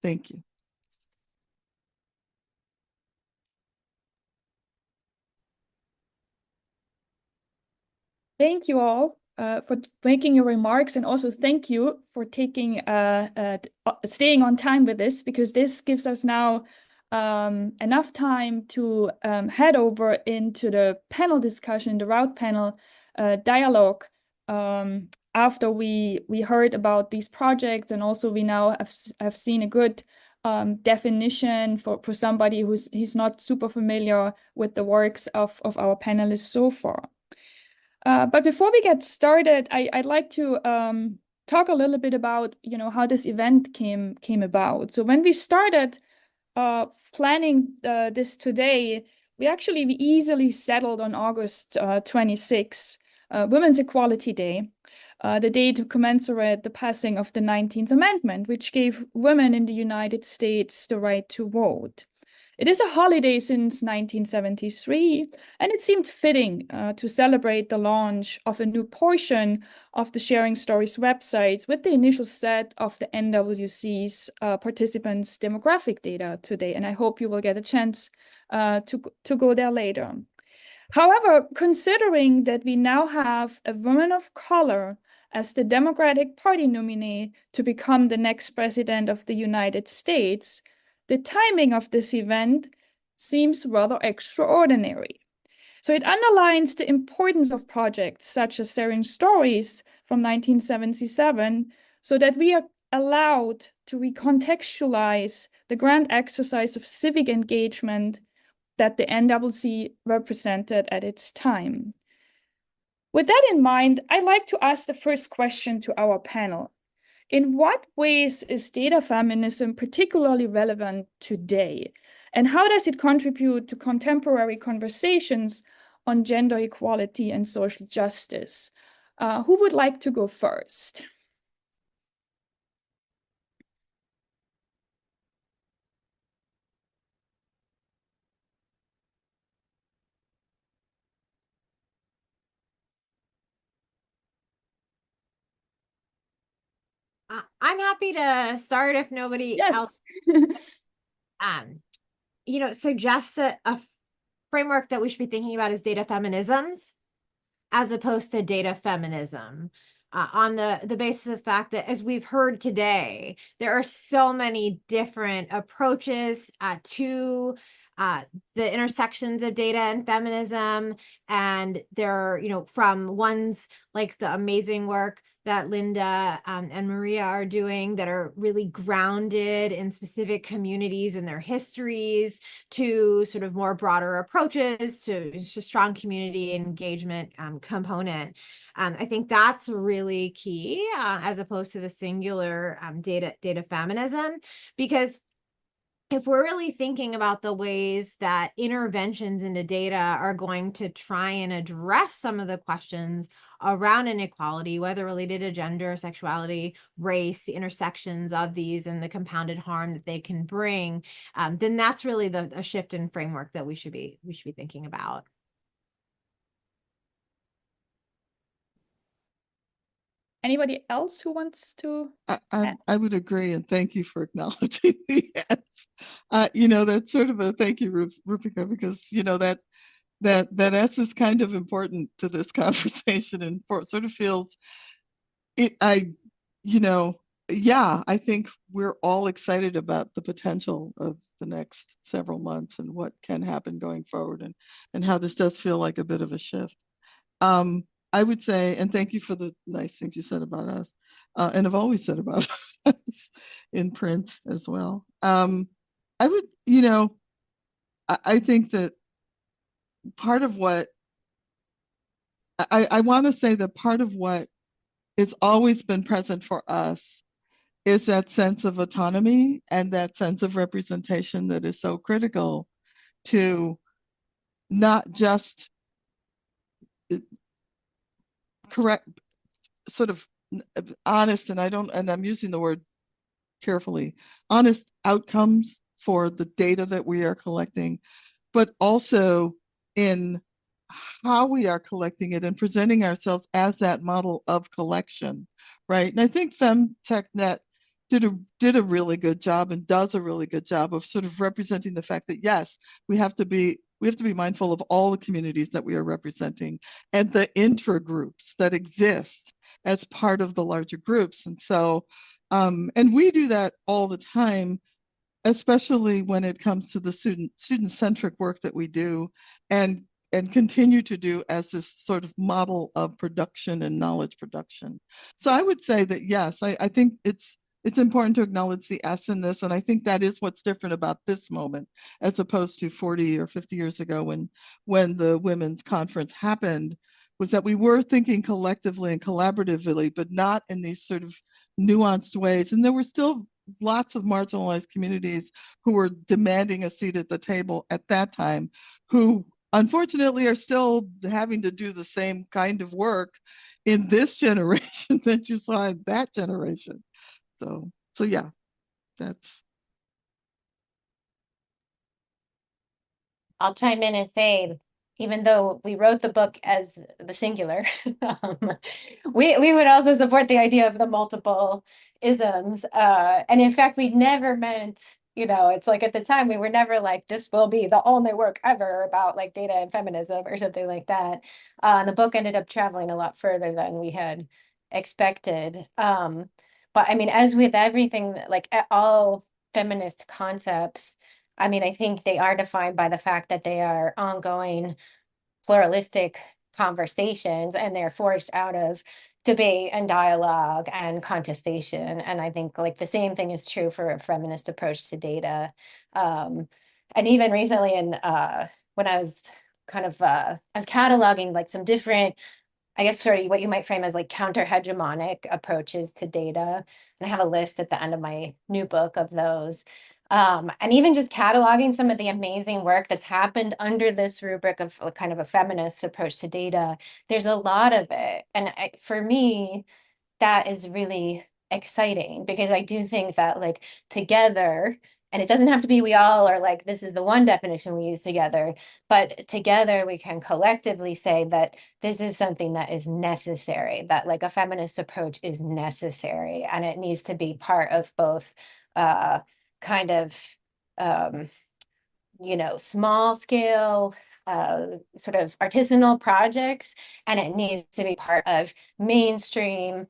Thank you. Thank you all. for making your remarks, and also thank you for taking staying on time with this, because this gives us now enough time to head over into the panel discussion, the route panel dialogue, after we heard about these projects, and also we now have seen a good definition for somebody who's not super familiar with the works of our panelists so far. But before we get started, I'd like to talk a little bit about, how this event came about. So when we started planning this today, we easily settled on August 26, Women's Equality Day, the day to commemorate the passing of the 19th Amendment, which gave women in the United States the right to vote. It is a holiday since 1973, and it seemed fitting to celebrate the launch of a new portion of the Sharing Stories website with the initial set of the NWC's participants' demographic data today, and I hope you will get a chance to go there later. However, considering that we now have a woman of color as the Democratic Party nominee to become the next president of the United States, the timing of this event seems rather extraordinary. So it underlines the importance of projects such as Sharing Stories from 1977, so that we are allowed to recontextualize the grand exercise of civic engagement that the NWC represented at its time. With that in mind, I'd like to ask the first question to our panel. In what ways is data feminism particularly relevant today? And how does it contribute to contemporary conversations on gender equality and social justice? Who would like to go first? I'm happy to start if nobody else suggests that a framework that we should be thinking about is data feminisms as opposed to data feminism, on the basis of the fact that, as we've heard today, there are so many different approaches to the intersections of data and feminism, and there are, from ones like the amazing work that Linda and Maria are doing that are really grounded in specific communities and their histories, to sort of more broader approaches to strong community engagement component. I think that's really key, as opposed to the singular data feminism, because if we're really thinking about the ways that interventions into data are going to try and address some of the questions around inequality, whether related to gender, sexuality, race, the intersections of these and the compounded harm that they can bring, then that's really a shift in framework that we should be thinking about. Anybody else who wants to? I would agree, and thank you for acknowledging the S. That's sort of a thank you, Roopika, because that S is kind of important to this conversation, and sort of feels it. I think we're all excited about the potential of the next several months and what can happen going forward, and how this does feel like a bit of a shift. I would say, and thank you for the nice things you said about us, and have always said about us in print as well. I would, I think that part of what I want to say that part of what has always been present for us is that sense of autonomy and that sense of representation that is so critical to not just correct, sort of honest, and I'm using the word carefully, honest outcomes for the data that we are collecting, but also in how we are collecting it and presenting ourselves as that model of collection, right? And I think FemTechNet did a really good job and does a really good job of sort of representing the fact that, yes, we have to be we have to be mindful of all the communities that we are representing and the intra-groups that exist as part of the larger groups. And so, and we do that all the time, especially when it comes to the student-centric work that we do and continue to do as this sort of model of production and knowledge production. So I would say that, yes, I think it's important to acknowledge the S in this. And I think that is what's different about this moment, as opposed to 40 or 50 years ago when the women's conference happened, was that we were thinking collectively and collaboratively, but not in these sort of nuanced ways. And there were still lots of marginalized communities who were demanding a seat at the table at that time, who unfortunately are still having to do the same kind of work in this generation that you saw in that generation. So yeah, that's. I'll chime in and say, even though we wrote the book as the singular, we would also support the idea of the multiple isms. And in fact, we never meant, it's like at the time we were never like, this will be the only work ever about like data and feminism or something like that. And the book ended up traveling a lot further than we had expected. But I mean, as with everything, like all feminist concepts, I mean, I think they are defined by the fact that they are ongoing pluralistic conversations and they're forced out of debate and dialogue and contestation. And I think like the same thing is true for a feminist approach to data. And even recently when I was kind of I was cataloging like some different, I guess sort of what you might frame as like counter-hegemonic approaches to data. And I have a list at the end of my new book of those. And even just cataloging some of the amazing work that's happened under this rubric of kind of a feminist approach to data, there's a lot of it. And for me, that is really exciting because I do think that like together, and it doesn't have to be we all are like, this is the one definition we use together, but together we can collectively say that this is something that is necessary, that like a feminist approach is necessary and it needs to be part of both kind of, small scale, sort of artisanal projects, and it needs to be part of mainstream,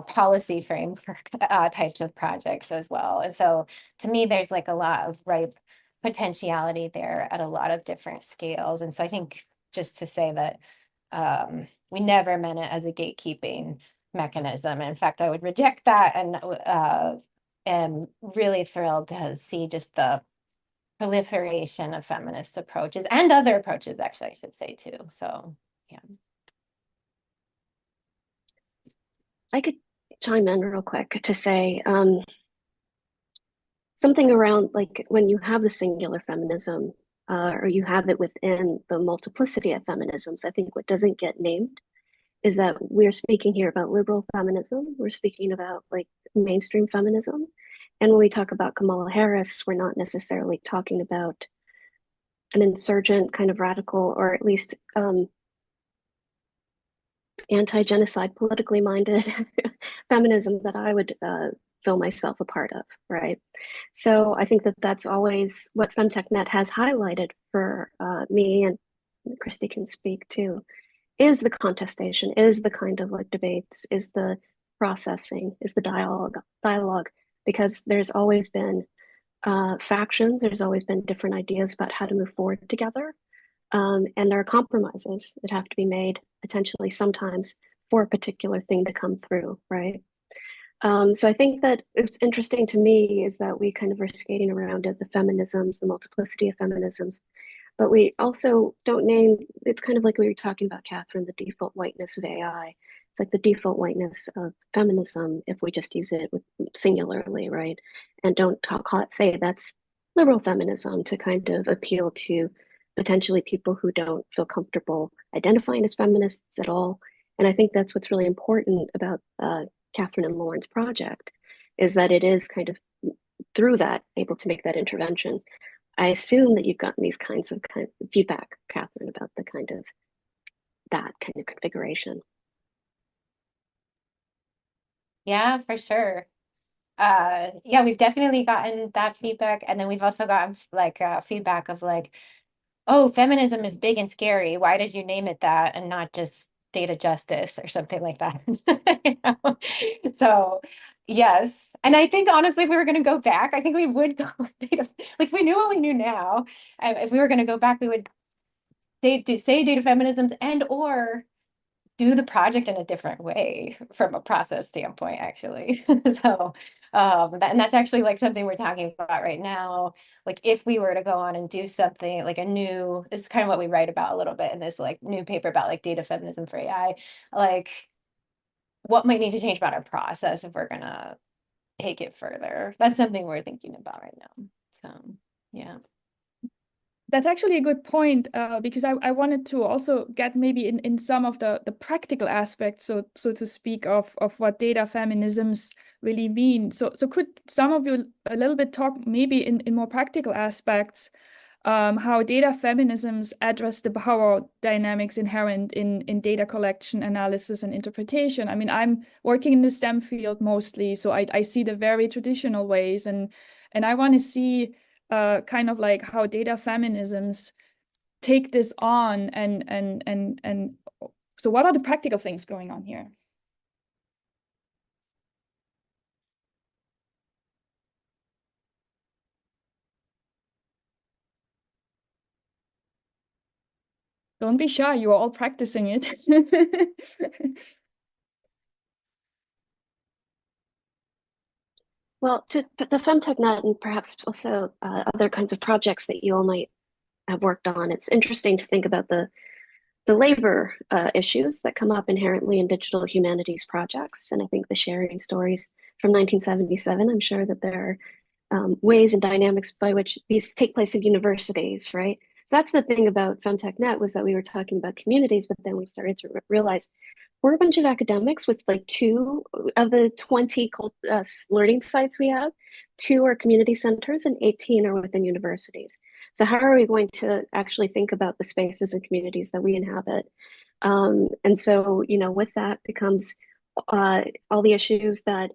policy framework types of projects as well. And so to me, there's like a lot of ripe potentiality there at a lot of different scales. And so I think just to say that we never meant it as a gatekeeping mechanism. In fact, I would reject that and am really thrilled to see just the proliferation of feminist approaches and other approaches, actually, I should say too. So, yeah. I could chime in real quick to say something around like when you have the singular feminism or you have it within the multiplicity of feminisms, I think what doesn't get named is that we're speaking here about liberal feminism. We're speaking about like mainstream feminism. And when we talk about Kamala Harris, we're not necessarily talking about an insurgent kind of radical, or at least anti-genocide, politically minded feminism that I would feel myself a part of, right? So I think that that's always what FemTechNet has highlighted for me, and Christy can speak too, is the contestation, is the kind of like debates, is the processing, is the dialogue, because there's always been factions, there's always been different ideas about how to move forward together. And there are compromises that have to be made potentially sometimes for a particular thing to come through, right? So I think that it's interesting to me is that we kind of are skating around at the feminisms, the multiplicity of feminisms, but we also don't name, it's kind of like we were talking about, Catherine, the default whiteness of AI. It's like the default whiteness of feminism if we just use it with singularly, right? And don't say that's liberal feminism to kind of appeal to potentially people who don't feel comfortable identifying as feminists at all. And I think that's what's really important about Catherine and Lauren's project, is that it is kind of through that able to make that intervention. I assume that you've gotten these kinds of feedback, Catherine, about the that kind of configuration. Yeah, for sure. Yeah, we've definitely gotten that feedback. And then we've also gotten like feedback of like, oh, feminism is big and scary. Why did you name it that and not just data justice or something like that? You know? So yes. And I think honestly, if we were going to go back, I think we would go with data. Like if we knew what we knew now, if we were going to go back, we would say data feminisms and or do the project in a different way from a process standpoint, actually. So, and that's actually like something we're talking about right now. Like if we were to go on and do something like this is kind of what we write about a little bit in this like new paper about like data feminism for AI, like what might need to change about our process if we're gonna take it further. That's something we're thinking about right now. So, yeah. That's actually a good point, because I wanted to also get maybe in some of the practical aspects, so to speak, of what data feminisms really mean. So could some of you a little bit talk maybe in more practical aspects, how data feminisms address the power dynamics inherent in data collection, analysis, and interpretation? I mean, I'm working in the STEM field mostly, so I see the very traditional ways, and I want to see kind of like how data feminisms take this on, and so what are the practical things going on here? Don't be shy, you are all practicing it. Well, to the FemTechNet and perhaps also other kinds of projects that you all might have worked on, it's interesting to think about the labor issues that come up inherently in digital humanities projects. And I think the sharing stories from 1977, I'm sure that there are ways and dynamics by which these take place in universities, right? So that's the thing about FemTechNet, was that we were talking about communities, but then we started to realize we're a bunch of academics with like 2 of the 20 learning sites we have. 2 are community centers and 18 are within universities. So how are we going to actually think about the spaces and communities that we inhabit? And so, with that becomes all the issues that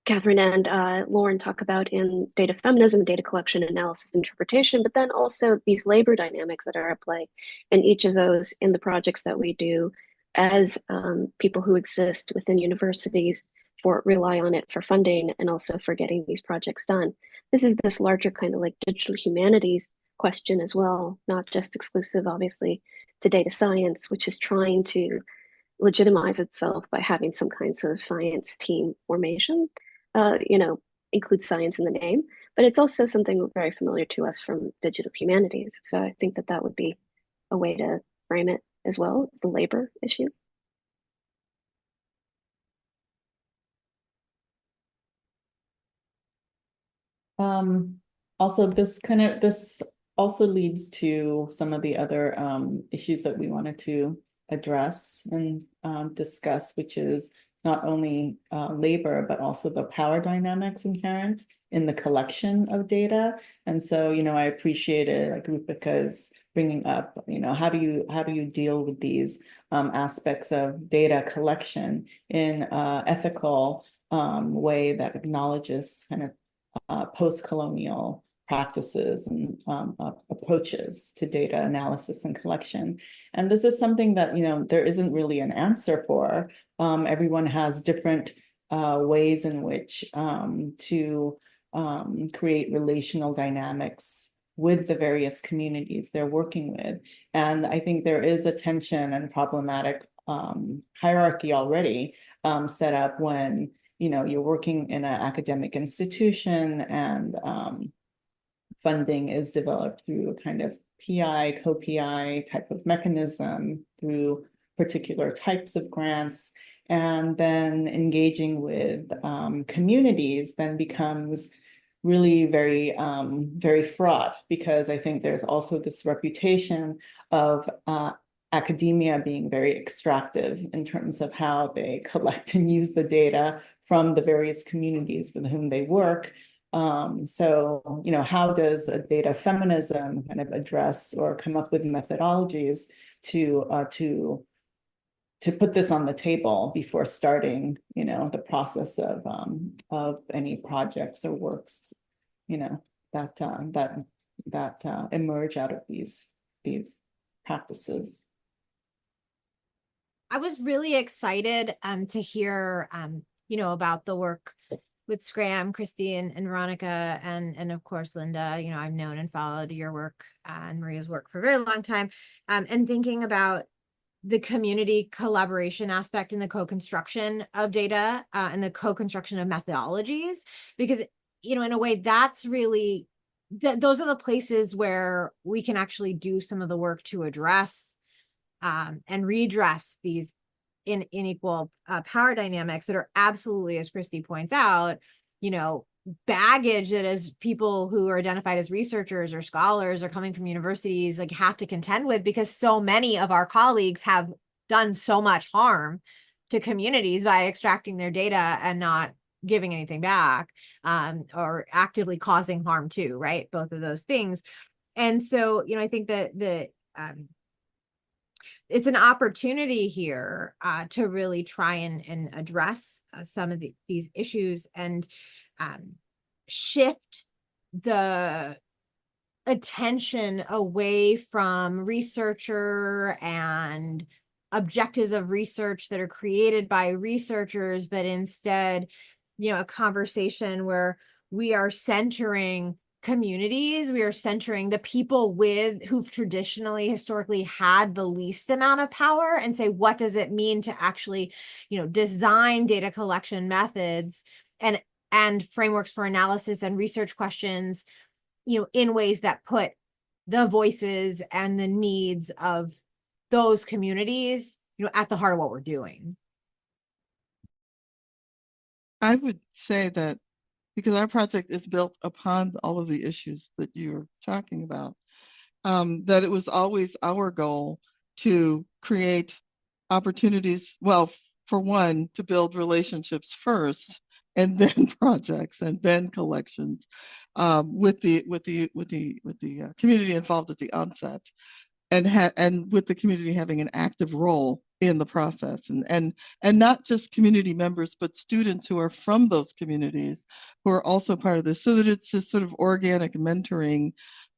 Catherine and Lauren talk about in data feminism, data collection, analysis, interpretation, but then also these labor dynamics that are at play in each of those in the projects that we do as people who exist within universities rely on it for funding and also for getting these projects done. This is this larger kind of like digital humanities question as well, not just exclusive, obviously, to data science, which is trying to legitimize itself by having some kinds of science team formation, includes science in the name, but it's also something very familiar to us from digital humanities. So I think that would be a way to frame it as well, as the labor issue. Also, this also leads to some of the other issues that we wanted to address and discuss, which is not only labor, but also the power dynamics inherent in the collection of data. And so, I appreciated like Roopika's bringing up, how do you deal with these aspects of data collection in an ethical way that acknowledges kind of postcolonial practices and approaches to data analysis and collection. And this is something that, there isn't really an answer for. Everyone has different ways in which to create relational dynamics with the various communities they're working with. And I think there is a tension and problematic hierarchy already set up when you're working in an academic institution and funding is developed through a kind of PI, co-PI type of mechanism through particular types of grants. And then engaging with communities then becomes really very, very fraught, because I think there's also this reputation of academia being very extractive in terms of how they collect and use the data from the various communities with whom they work. So, how does a data feminism kind of address or come up with methodologies to put this on the table before starting, the process of any projects or works, that that emerge out of these practices. I was really excited to hear about the work with Scram, Christy, and Veronica, and of course Linda. I've known and followed your work and Maria's work for a very long time, and thinking about the community collaboration aspect in the co-construction of data and the co-construction of methodologies, because in a way that's really those are the places where we can actually do some of the work to address and redress these unequal power dynamics that are absolutely, as Christy points out, baggage that as people who are identified as researchers or scholars or coming from universities like have to contend with, because so many of our colleagues have done so much harm to communities by extracting their data and not giving anything back, or actively causing harm too, right? Both of those things. And so, I think that it's an opportunity here to really try and address some of these issues and shift the attention away from researcher and objectives of research that are created by researchers, but instead, a conversation where we are centering communities, we are centering the people who've traditionally, historically had the least amount of power, and say, what does it mean to actually, design data collection methods and frameworks for analysis and research questions, in ways that put the voices and the needs of those communities, at the heart of what we're doing. I would say that because our project is built upon all of the issues that you're talking about, that it was always our goal to create opportunities, well, for one, to build relationships first, and then projects, and then collections, with the community involved at the onset, and with the community having an active role in the process, and not just community members, but students who are from those communities who are also part of this, so that it's this sort of organic mentoring.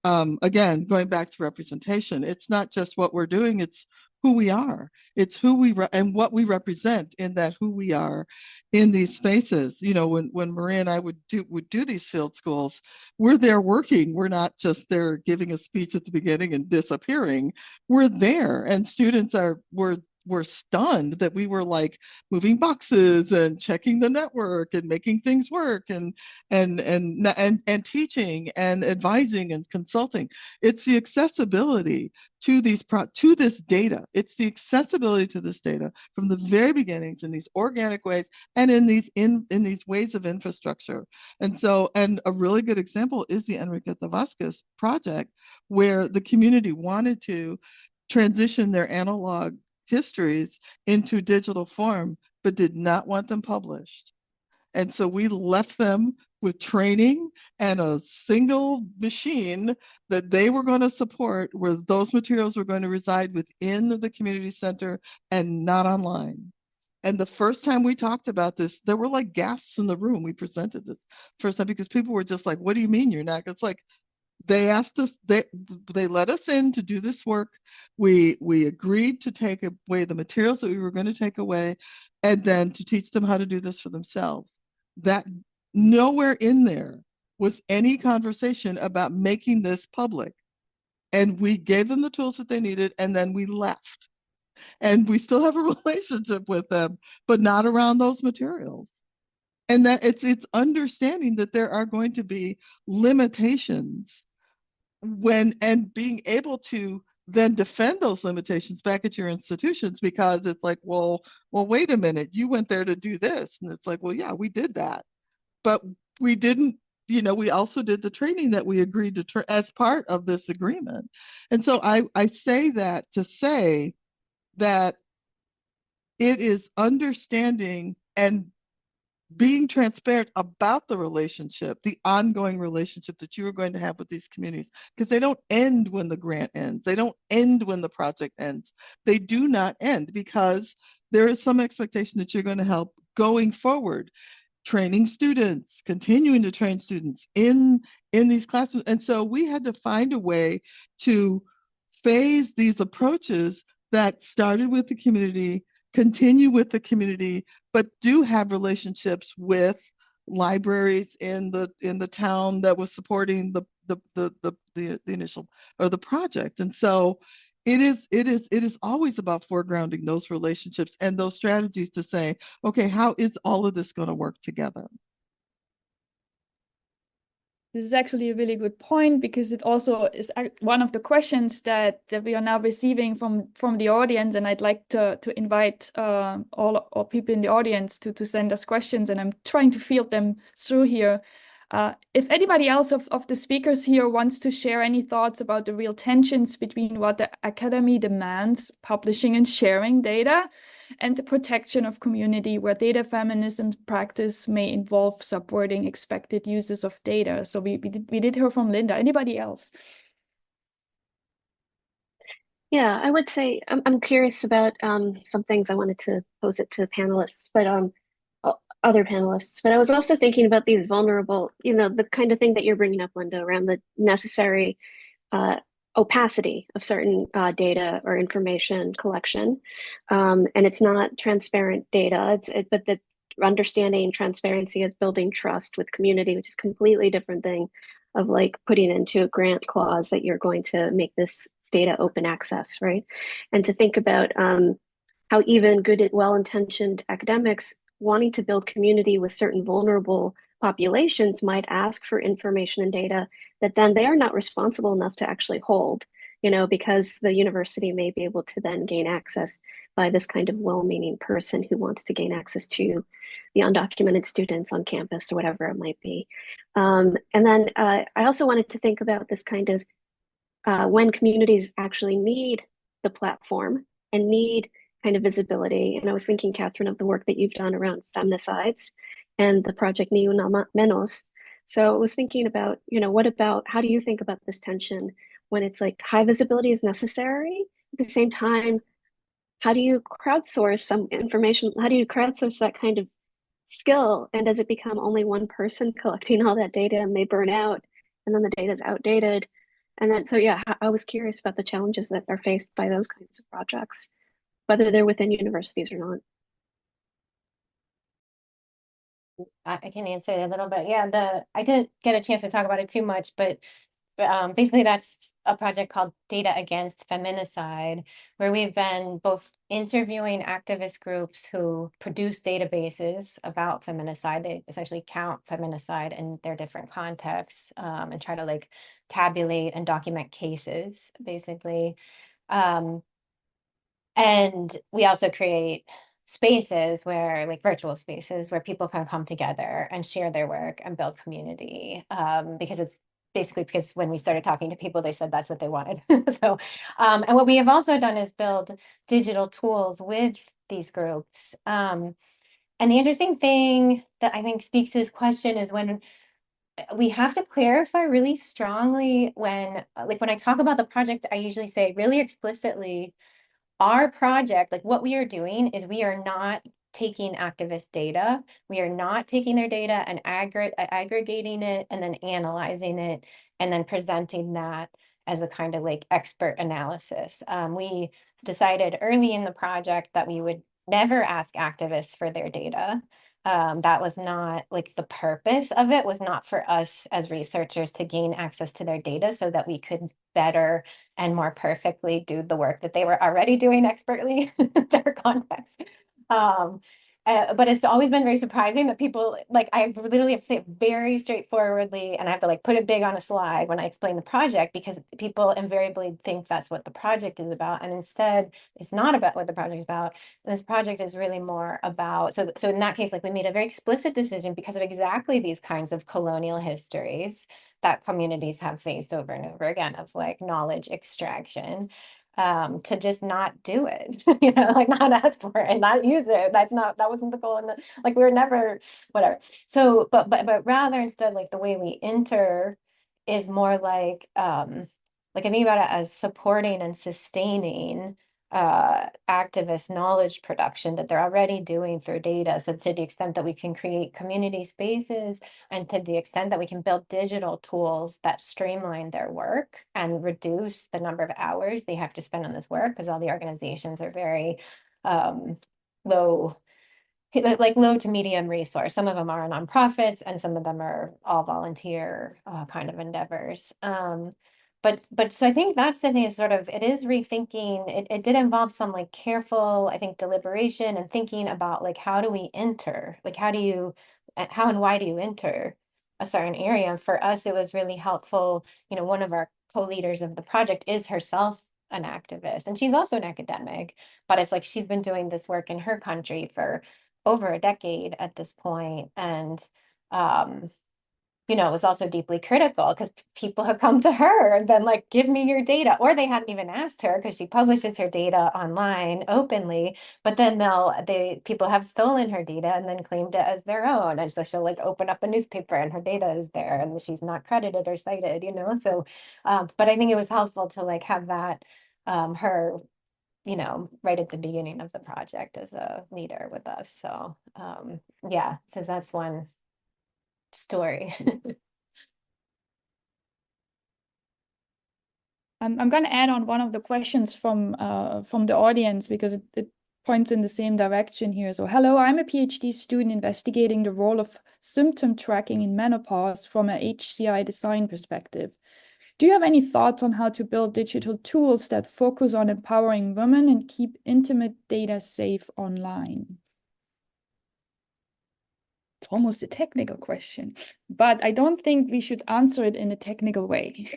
Again, going back to representation, it's not just what we're doing, it's who we are. It's who we and what we represent in that who we are in these spaces. When Maria and I would do these field schools, we're there working. We're not just there giving a speech at the beginning and disappearing. We're there, and students were stunned that we were like moving boxes and checking the network and making things work and teaching and advising and consulting. It's the accessibility to this data. It's the accessibility to this data from the very beginnings in these organic ways and in these ways of infrastructure. And a really good example is the Enriqueta Vasquez project, where the community wanted to transition their analog histories into digital form, but did not want them published. And so we left them with training and a single machine that they were going to support, where those materials were going to reside within the community center and not online. And the first time we talked about this, there were like gasps in the room. We presented this first time because people were just like, what do you mean you're not? It's like, they asked us, they let us in to do this work. We agreed to take away the materials that we were going to take away, and then to teach them how to do this for themselves. That nowhere in there was any conversation about making this public. And we gave them the tools that they needed, and then we left. And we still have a relationship with them, but not around those materials. And that it's understanding that there are going to be limitations and being able to then defend those limitations back at your institutions, because it's like, well, wait a minute, you went there to do this. And it's like, well, yeah, we did that, but we didn't, we also did the training that we agreed to as part of this agreement. And so I say that to say that it is understanding and being transparent about the relationship, the ongoing relationship that you are going to have with these communities, because they don't end when the grant ends. They don't end when the project ends. They do not end, because there is some expectation that you're going to help going forward. training students, continuing to train students in these classrooms. And so we had to find a way to phase these approaches that started with the community, continue with the community, but do have relationships with libraries in the town that was supporting the initial or the project. And so it is always about foregrounding those relationships and those strategies to say, okay, how is all of this going to work together? This is actually a really good point, because it also is one of the questions that we are now receiving from the audience, and I'd like to invite all people in the audience to send us questions, and I'm trying to field them through here. If anybody else of the speakers here wants to share any thoughts about the real tensions between what the academy demands, publishing and sharing data, and the protection of community, where data feminism practice may involve subverting expected uses of data. So we did hear from Linda. Anybody else? Yeah, I would say I'm curious about some things. I wanted to pose it to panelists, but other panelists. But I was also thinking about these vulnerable, the kind of thing that you're bringing up, Linda, around the necessary opacity of certain data or information collection, and it's not transparent data. But the understanding transparency as building trust with community, which is a completely different thing of like putting into a grant clause that you're going to make this data open access, right? And to think about how even good, well-intentioned academics wanting to build community with certain vulnerable populations might ask for information and data that then they are not responsible enough to actually hold, because the university may be able to then gain access by this kind of well-meaning person who wants to gain access to the undocumented students on campus or whatever it might be. And then I also wanted to think about this kind of when communities actually need the platform and need kind of visibility. And I was thinking, Catherine, of the work that you've done around feminicides and the project Ni Una Menos. So I was thinking about, how do you think about this tension when it's like high visibility is necessary? At the same time, how do you crowdsource some information? How do you crowdsource that kind of skill? And does it become only one person collecting all that data and they burn out and then the data is outdated? And then, so yeah, I was curious about the challenges that are faced by those kinds of projects, whether they're within universities or not. I can answer it a little bit. Yeah, I didn't get a chance to talk about it too much, but basically that's a project called Data Against Feminicide, where we've been both interviewing activist groups who produce databases about feminicide. They essentially count feminicide in their different contexts, and try to like tabulate and document cases, basically. And we also create spaces where, like virtual spaces, where people can come together and share their work and build community, because it's basically because when we started talking to people, they said that's what they wanted. So, and what we have also done is build digital tools with these groups. And the interesting thing that I think speaks to this question is when we have to clarify really strongly when I talk about the project, I usually say really explicitly, our project, like what we are doing is we are not taking activist data. We are not taking their data and aggregating it and then analyzing it and then presenting that as a kind of like expert analysis. We decided early in the project that we would never ask activists for their data. That was not like the purpose of it was not for us as researchers to gain access to their data so that we could better and more perfectly do the work that they were already doing expertly in their context. But it's always been very surprising that people, like, I literally have to say it very straightforwardly, and I have to like put it big on a slide when I explain the project, because people invariably think that's what the project is about, and instead it's not about what the project is about. And this project is really more about, so in that case, like we made a very explicit decision because of exactly these kinds of colonial histories that communities have faced over and over again of like knowledge extraction, to just not do it, like not ask for it and not use it. That wasn't the goal. And like we were never, whatever. So, but rather instead, like the way we enter is more like I think about it as supporting and sustaining activist knowledge production that they're already doing through data. So to the extent that we can create community spaces, and to the extent that we can build digital tools that streamline their work and reduce the number of hours they have to spend on this work, because all the organizations are very low to medium resource. Some of them are nonprofits and some of them are all volunteer kind of endeavors. But so I think that's the thing, is sort of, it is rethinking. It did involve some like careful, I think, deliberation and thinking about like, how do we enter? Like, how and why do you enter a certain area? And for us, it was really helpful. One of our co-leaders of the project is herself an activist, and she's also an academic, but it's like she's been doing this work in her country for over a decade at this point. And it was also deeply critical because people have come to her and been like, give me your data, or they hadn't even asked her because she publishes her data online openly, but then people have stolen her data and then claimed it as their own. And so she'll like open up a newspaper and her data is there and she's not credited or cited, so but I think it was helpful to like have that her right at the beginning of the project as a leader with us. So yeah, so that's one story. I'm going to add on one of the questions from the audience, because it points in the same direction here. So, hello, I'm a PhD student investigating the role of symptom tracking in menopause from a HCI design perspective. Do you have any thoughts on how to build digital tools that focus on empowering women and keep intimate data safe online? It's almost a technical question, but I don't think we should answer it in a technical way.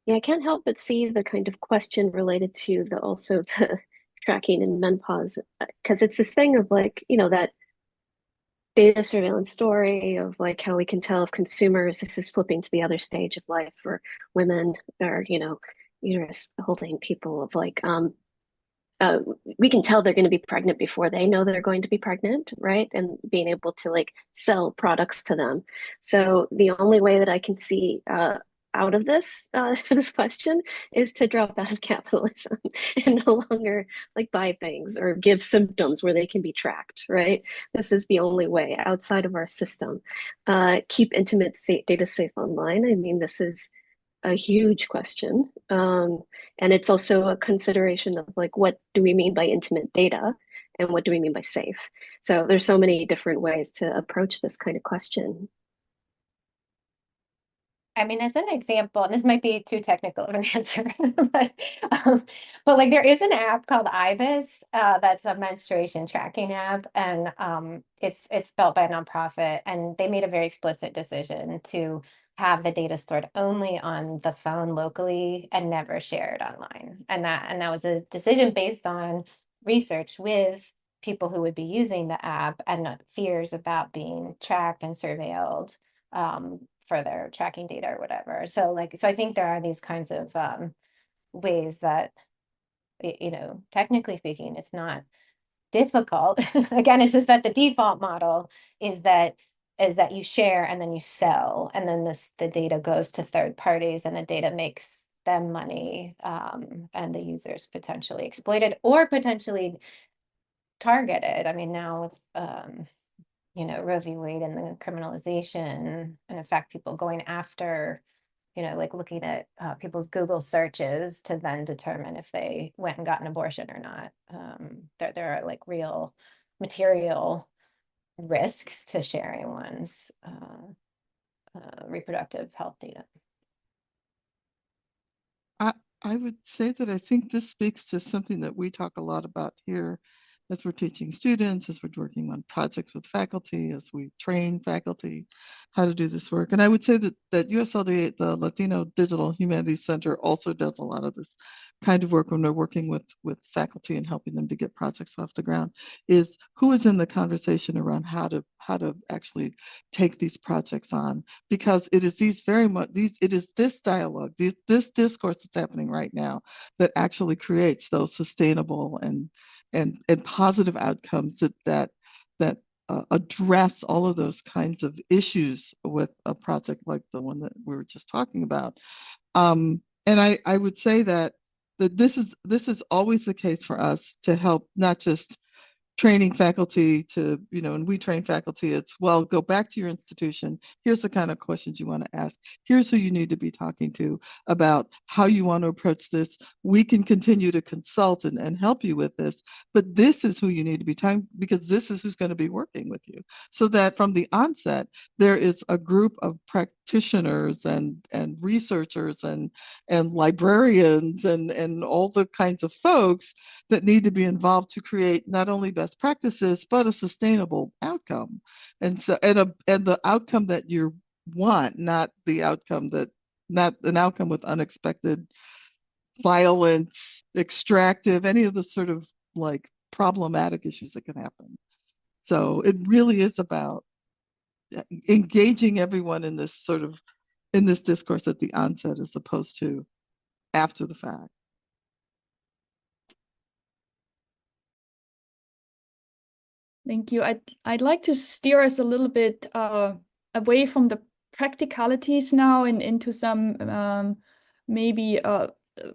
Yeah, I can't help but see the kind of question related to the tracking in menopause, because it's this thing of like, that data surveillance story of like how we can tell if consumers, this is flipping to the other stage of life for women, or uterus holding people, of like we can tell they're going to be pregnant before they know they're going to be pregnant, right? And being able to like sell products to them. So the only way that I can see out of this for this question is to drop out of capitalism and no longer like buy things or give symptoms where they can be tracked, right? This is the only way outside of our system. Keep intimate data safe online. I mean, this is a huge question. And it's also a consideration of like, what do we mean by intimate data and what do we mean by safe? So there's so many different ways to approach this kind of question. I mean, as an example, and this might be too technical of an answer, but like there is an app called IBIS that's a menstruation tracking app, and it's built by a nonprofit, and they made a very explicit decision to have the data stored only on the phone locally and never shared online, and that was a decision based on research with people who would be using the app and fears about being tracked and surveilled for their tracking data or whatever. So I think there are these kinds of ways that, technically speaking, it's not difficult. Again, it's just that the default model is that you share and then you sell, and then the data goes to third parties and the data makes them money, and the users potentially exploited or potentially targeted. I mean, now with Roe v. Wade and the criminalization, and in fact, people going after, like looking at people's Google searches to then determine if they went and got an abortion or not. There are like real material risks to sharing one's reproductive health data. I would say that I think this speaks to something that we talk a lot about here as we're teaching students, as we're working on projects with faculty, as we train faculty how to do this work. And I would say that USLDA, the Latino Digital Humanities Center, also does a lot of this kind of work when we're working with faculty and helping them to get projects off the ground, is who is in the conversation around how to actually take these projects on, because it is this dialogue, this discourse that's happening right now that actually creates those sustainable and positive outcomes that address all of those kinds of issues with a project like the one that we were just talking about. And I would say that this is always the case for us to help not just training faculty to, and we train faculty, it's, well, go back to your institution. Here's the kind of questions you want to ask. Here's who you need to be talking to about how you want to approach this. We can continue to consult and help you with this, but this is who you need to be talking, because this is who's going to be working with you. So that from the onset, there is a group of practitioners and researchers and librarians and all the kinds of folks that need to be involved to create not only best practices, but a sustainable outcome. And so, and the outcome that you want, not an outcome with unexpected violence, extractive, any of the sort of like problematic issues that can happen. So it really is about engaging everyone in this discourse at the onset as opposed to after the fact. Thank you. I'd like to steer us a little bit away from the practicalities now and into some maybe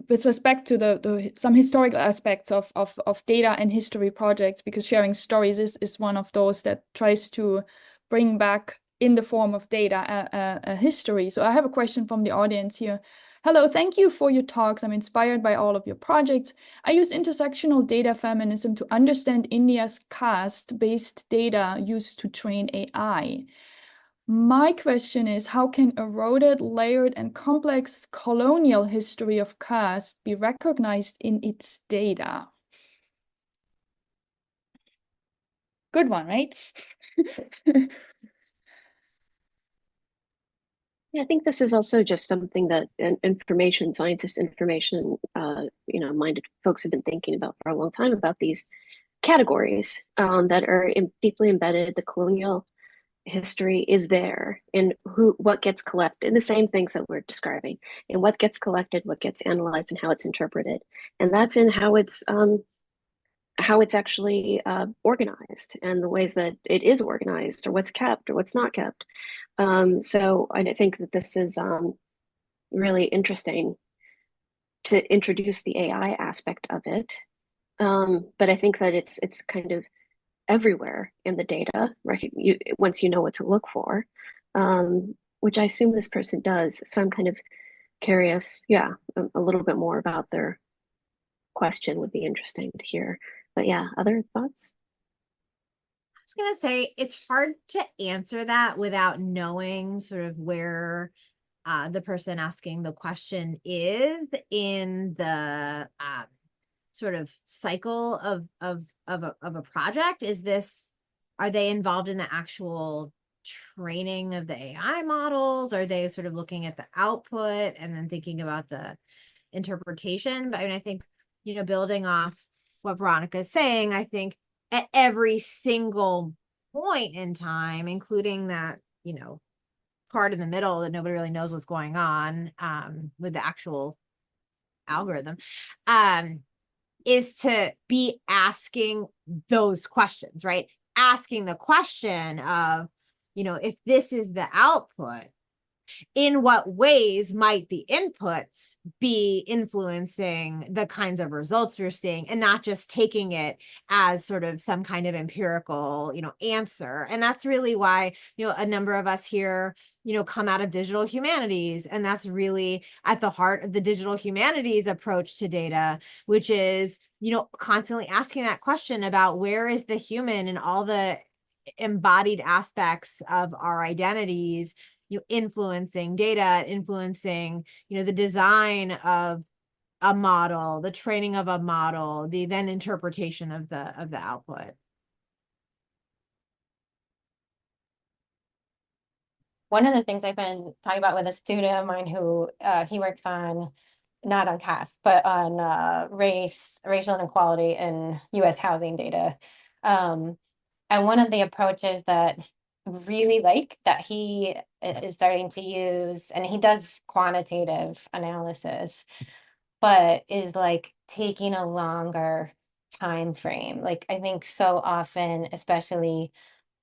with respect to some historical aspects of data and history projects, because sharing stories is one of those that tries to bring back in the form of data a history. So I have a question from the audience here. Hello, thank you for your talks. I'm inspired by all of your projects. I use intersectional data feminism to understand India's caste-based data used to train AI. My question is, how can eroded, layered, and complex colonial history of caste be recognized in its data? Good one, right? Yeah, I think this is also just something that information minded folks have been thinking about for a long time, about these categories that are deeply embedded. The colonial history is there, and what gets collected, the same things that we're describing, and what gets collected, what gets analyzed, and how it's interpreted. And that's in how it's actually organized, and the ways that it is organized, or what's kept or what's not kept. So I think that this is really interesting to introduce the AI aspect of it. But I think that it's kind of everywhere in the data, right? Once you know what to look for, which I assume this person does. So I'm kind of curious, a little bit more about their question would be interesting to hear. But yeah, other thoughts? I was going to say, it's hard to answer that without knowing sort of where the person asking the question is in the sort of cycle of a project. Are they involved in the actual training of the AI models? Are they sort of looking at the output and then thinking about the interpretation? But I mean, I think, building off what Veronica is saying, I think at every single point in time, including that, part in the middle that nobody really knows what's going on with the actual algorithm, is to be asking those questions, right? Asking the question of, if this is the output, in what ways might the inputs be influencing the kinds of results we're seeing, and not just taking it as sort of some kind of empirical, answer. And that's really why, a number of us here, come out of digital humanities. And that's really at the heart of the digital humanities approach to data, which is, constantly asking that question about where is the human in all the embodied aspects of our identities, influencing data, influencing, the design of a model, the training of a model, the then interpretation of the output. One of the things I've been talking about with a student of mine who he works on, not on caste, but on racial inequality in U.S. housing data. And one of the approaches that really that he is starting to use, and he does quantitative analysis, but is like taking a longer time frame. Like, I think so often, especially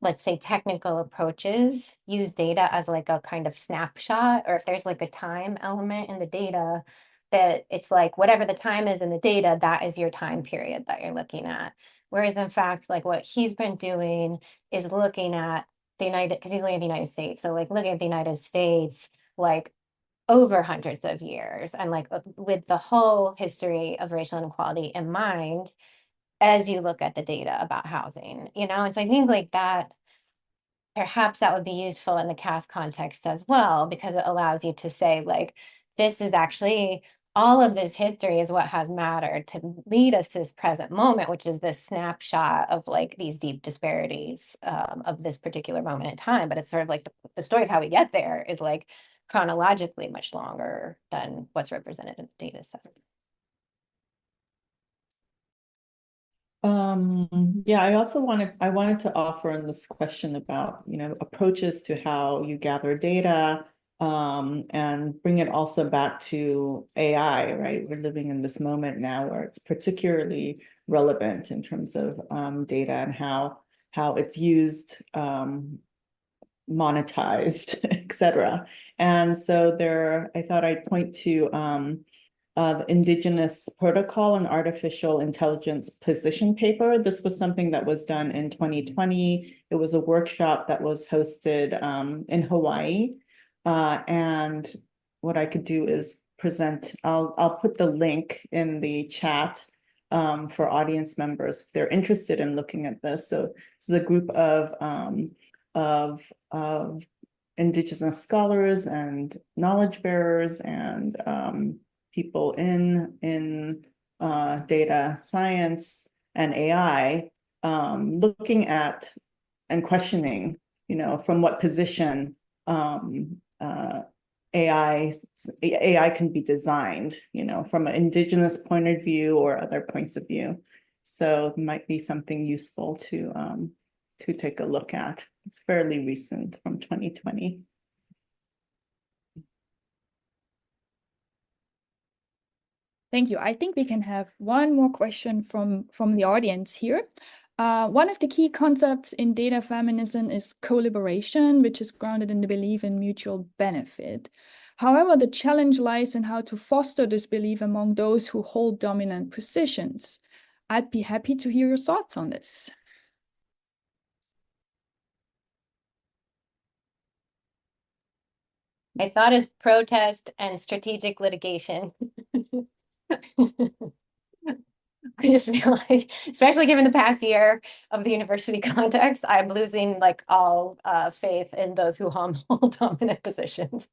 let's say, technical approaches use data as like a kind of snapshot, or if there's like a time element in the data, that it's like whatever the time is in the data, that is your time period that you're looking at. Whereas in fact, like what he's been doing is looking at the United, because he's looking at the United States. So like looking at the United States, like over hundreds of years, and like with the whole history of racial inequality in mind, as you look at the data about housing, you know? And so I think like that, perhaps that would be useful in the CAS context as well, because it allows you to say like, this is actually, all of this history is what has mattered to lead us to this present moment, which is this snapshot of like these deep disparities of this particular moment in time. But it's sort of like the story of how we get there is like chronologically much longer than what's represented in the data set. Yeah, I wanted to offer in this question about, approaches to how you gather data, and bring it also back to AI, right? We're living in this moment now where it's particularly relevant in terms of data and how it's used, monetized, et cetera. And so I thought I'd point to the Indigenous Protocol and Artificial Intelligence position paper. This was something that was done in 2020. It was a workshop that was hosted in Hawaii. And what I could do is present, I'll put the link in the chat for audience members if they're interested in looking at this. So this is a group of Indigenous scholars and knowledge bearers and people in data science and AI, looking at and questioning, from what position AI can be designed, from an Indigenous point of view or other points of view. So it might be something useful to take a look at. It's fairly recent, from 2020. Thank you. I think we can have one more question from the audience here. One of the key concepts in data feminism is collaboration, which is grounded in the belief in mutual benefit. However, the challenge lies in how to foster this belief among those who hold dominant positions. I'd be happy to hear your thoughts on this. My thought is protest and strategic litigation. I just feel like, especially given the past year of the university context, I'm losing like all faith in those who hold dominant positions.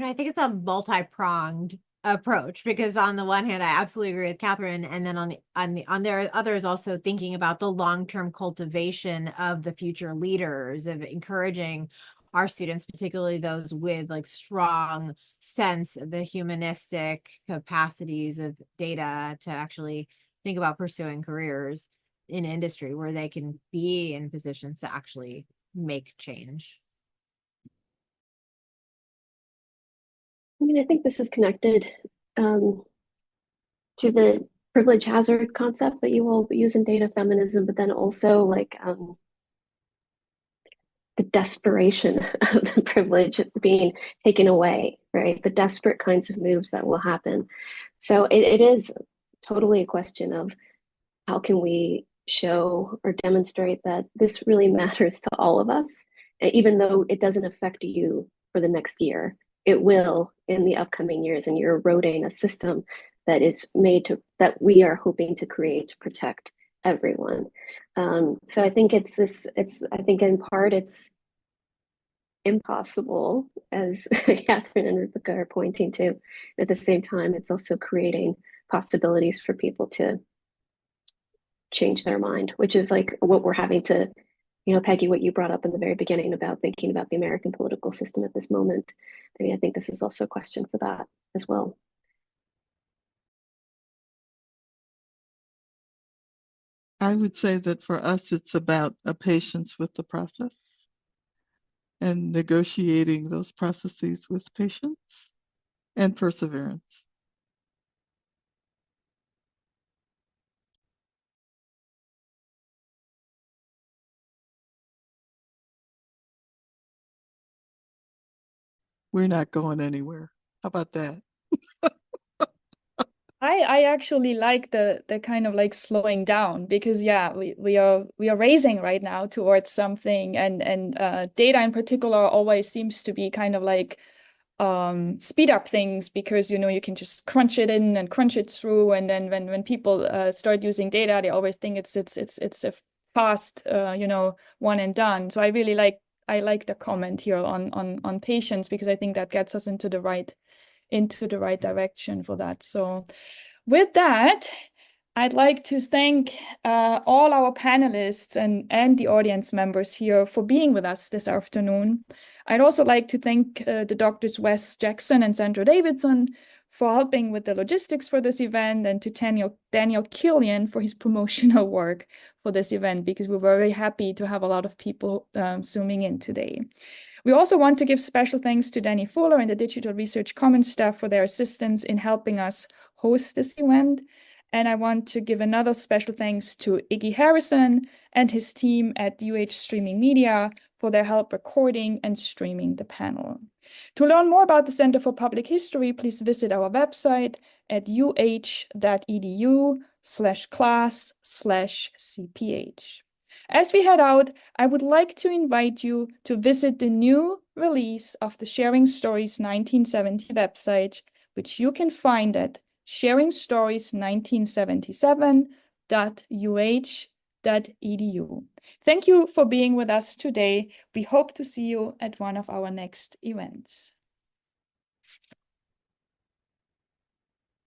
I think it's a multi-pronged approach, because on the one hand, I absolutely agree with Catherine, and then on there others also thinking about the long-term cultivation of the future leaders, of encouraging our students, particularly those with like strong sense of the humanistic capacities of data, to actually think about pursuing careers in industry where they can be in positions to actually make change. I mean, I think this is connected to the privilege hazard concept that you will use in data feminism, but then also like the desperation of the privilege being taken away, right? The desperate kinds of moves that will happen. So it is totally a question of how can we show or demonstrate that this really matters to all of us, even though it doesn't affect you for the next year. It will in the upcoming years, and you're eroding a system that is made to, that we are hoping to create to protect everyone. So I think I think in part it's impossible, as Catherine and Roopika are pointing to. At the same time, it's also creating possibilities for people to change their mind, which is like what we're having to, Peggy, what you brought up in the very beginning about thinking about the American political system at this moment. I mean, I think this is also a question for that as well. I would say that for us, it's about a patience with the process and negotiating those processes with patience and perseverance. we're not going anywhere. How about that? I actually like the kind of like slowing down, because yeah, we are racing right now towards something, and data in particular always seems to be kind of like speed up things, because you can just crunch it in and crunch it through, and then when people start using data, they always think it's a fast one and done. So I really like the comment here on patience, because I think that gets us into the right direction for that. So with that, I'd like to thank all our panelists and the audience members here for being with us this afternoon. I'd also like to thank the doctors Wes Jackson and Sandra Davidson for helping with the logistics for this event, and to Daniel Killian for his promotional work for this event, because we're very happy to have a lot of people zooming in today. We also want to give special thanks to Danny Fuller and the Digital Research Commons staff for their assistance in helping us host this event. And I want to give another special thanks to Iggy Harrison and his team at UH Streaming Media for their help recording and streaming the panel. To learn more about the Center for Public History, please visit our website at uh.edu/class/CPH. As we head out, I would like to invite you to visit the new release of the Sharing Stories 1970 website, which you can find at sharingstories1977.uh.edu. Thank you for being with us today. We hope to see you at one of our next events.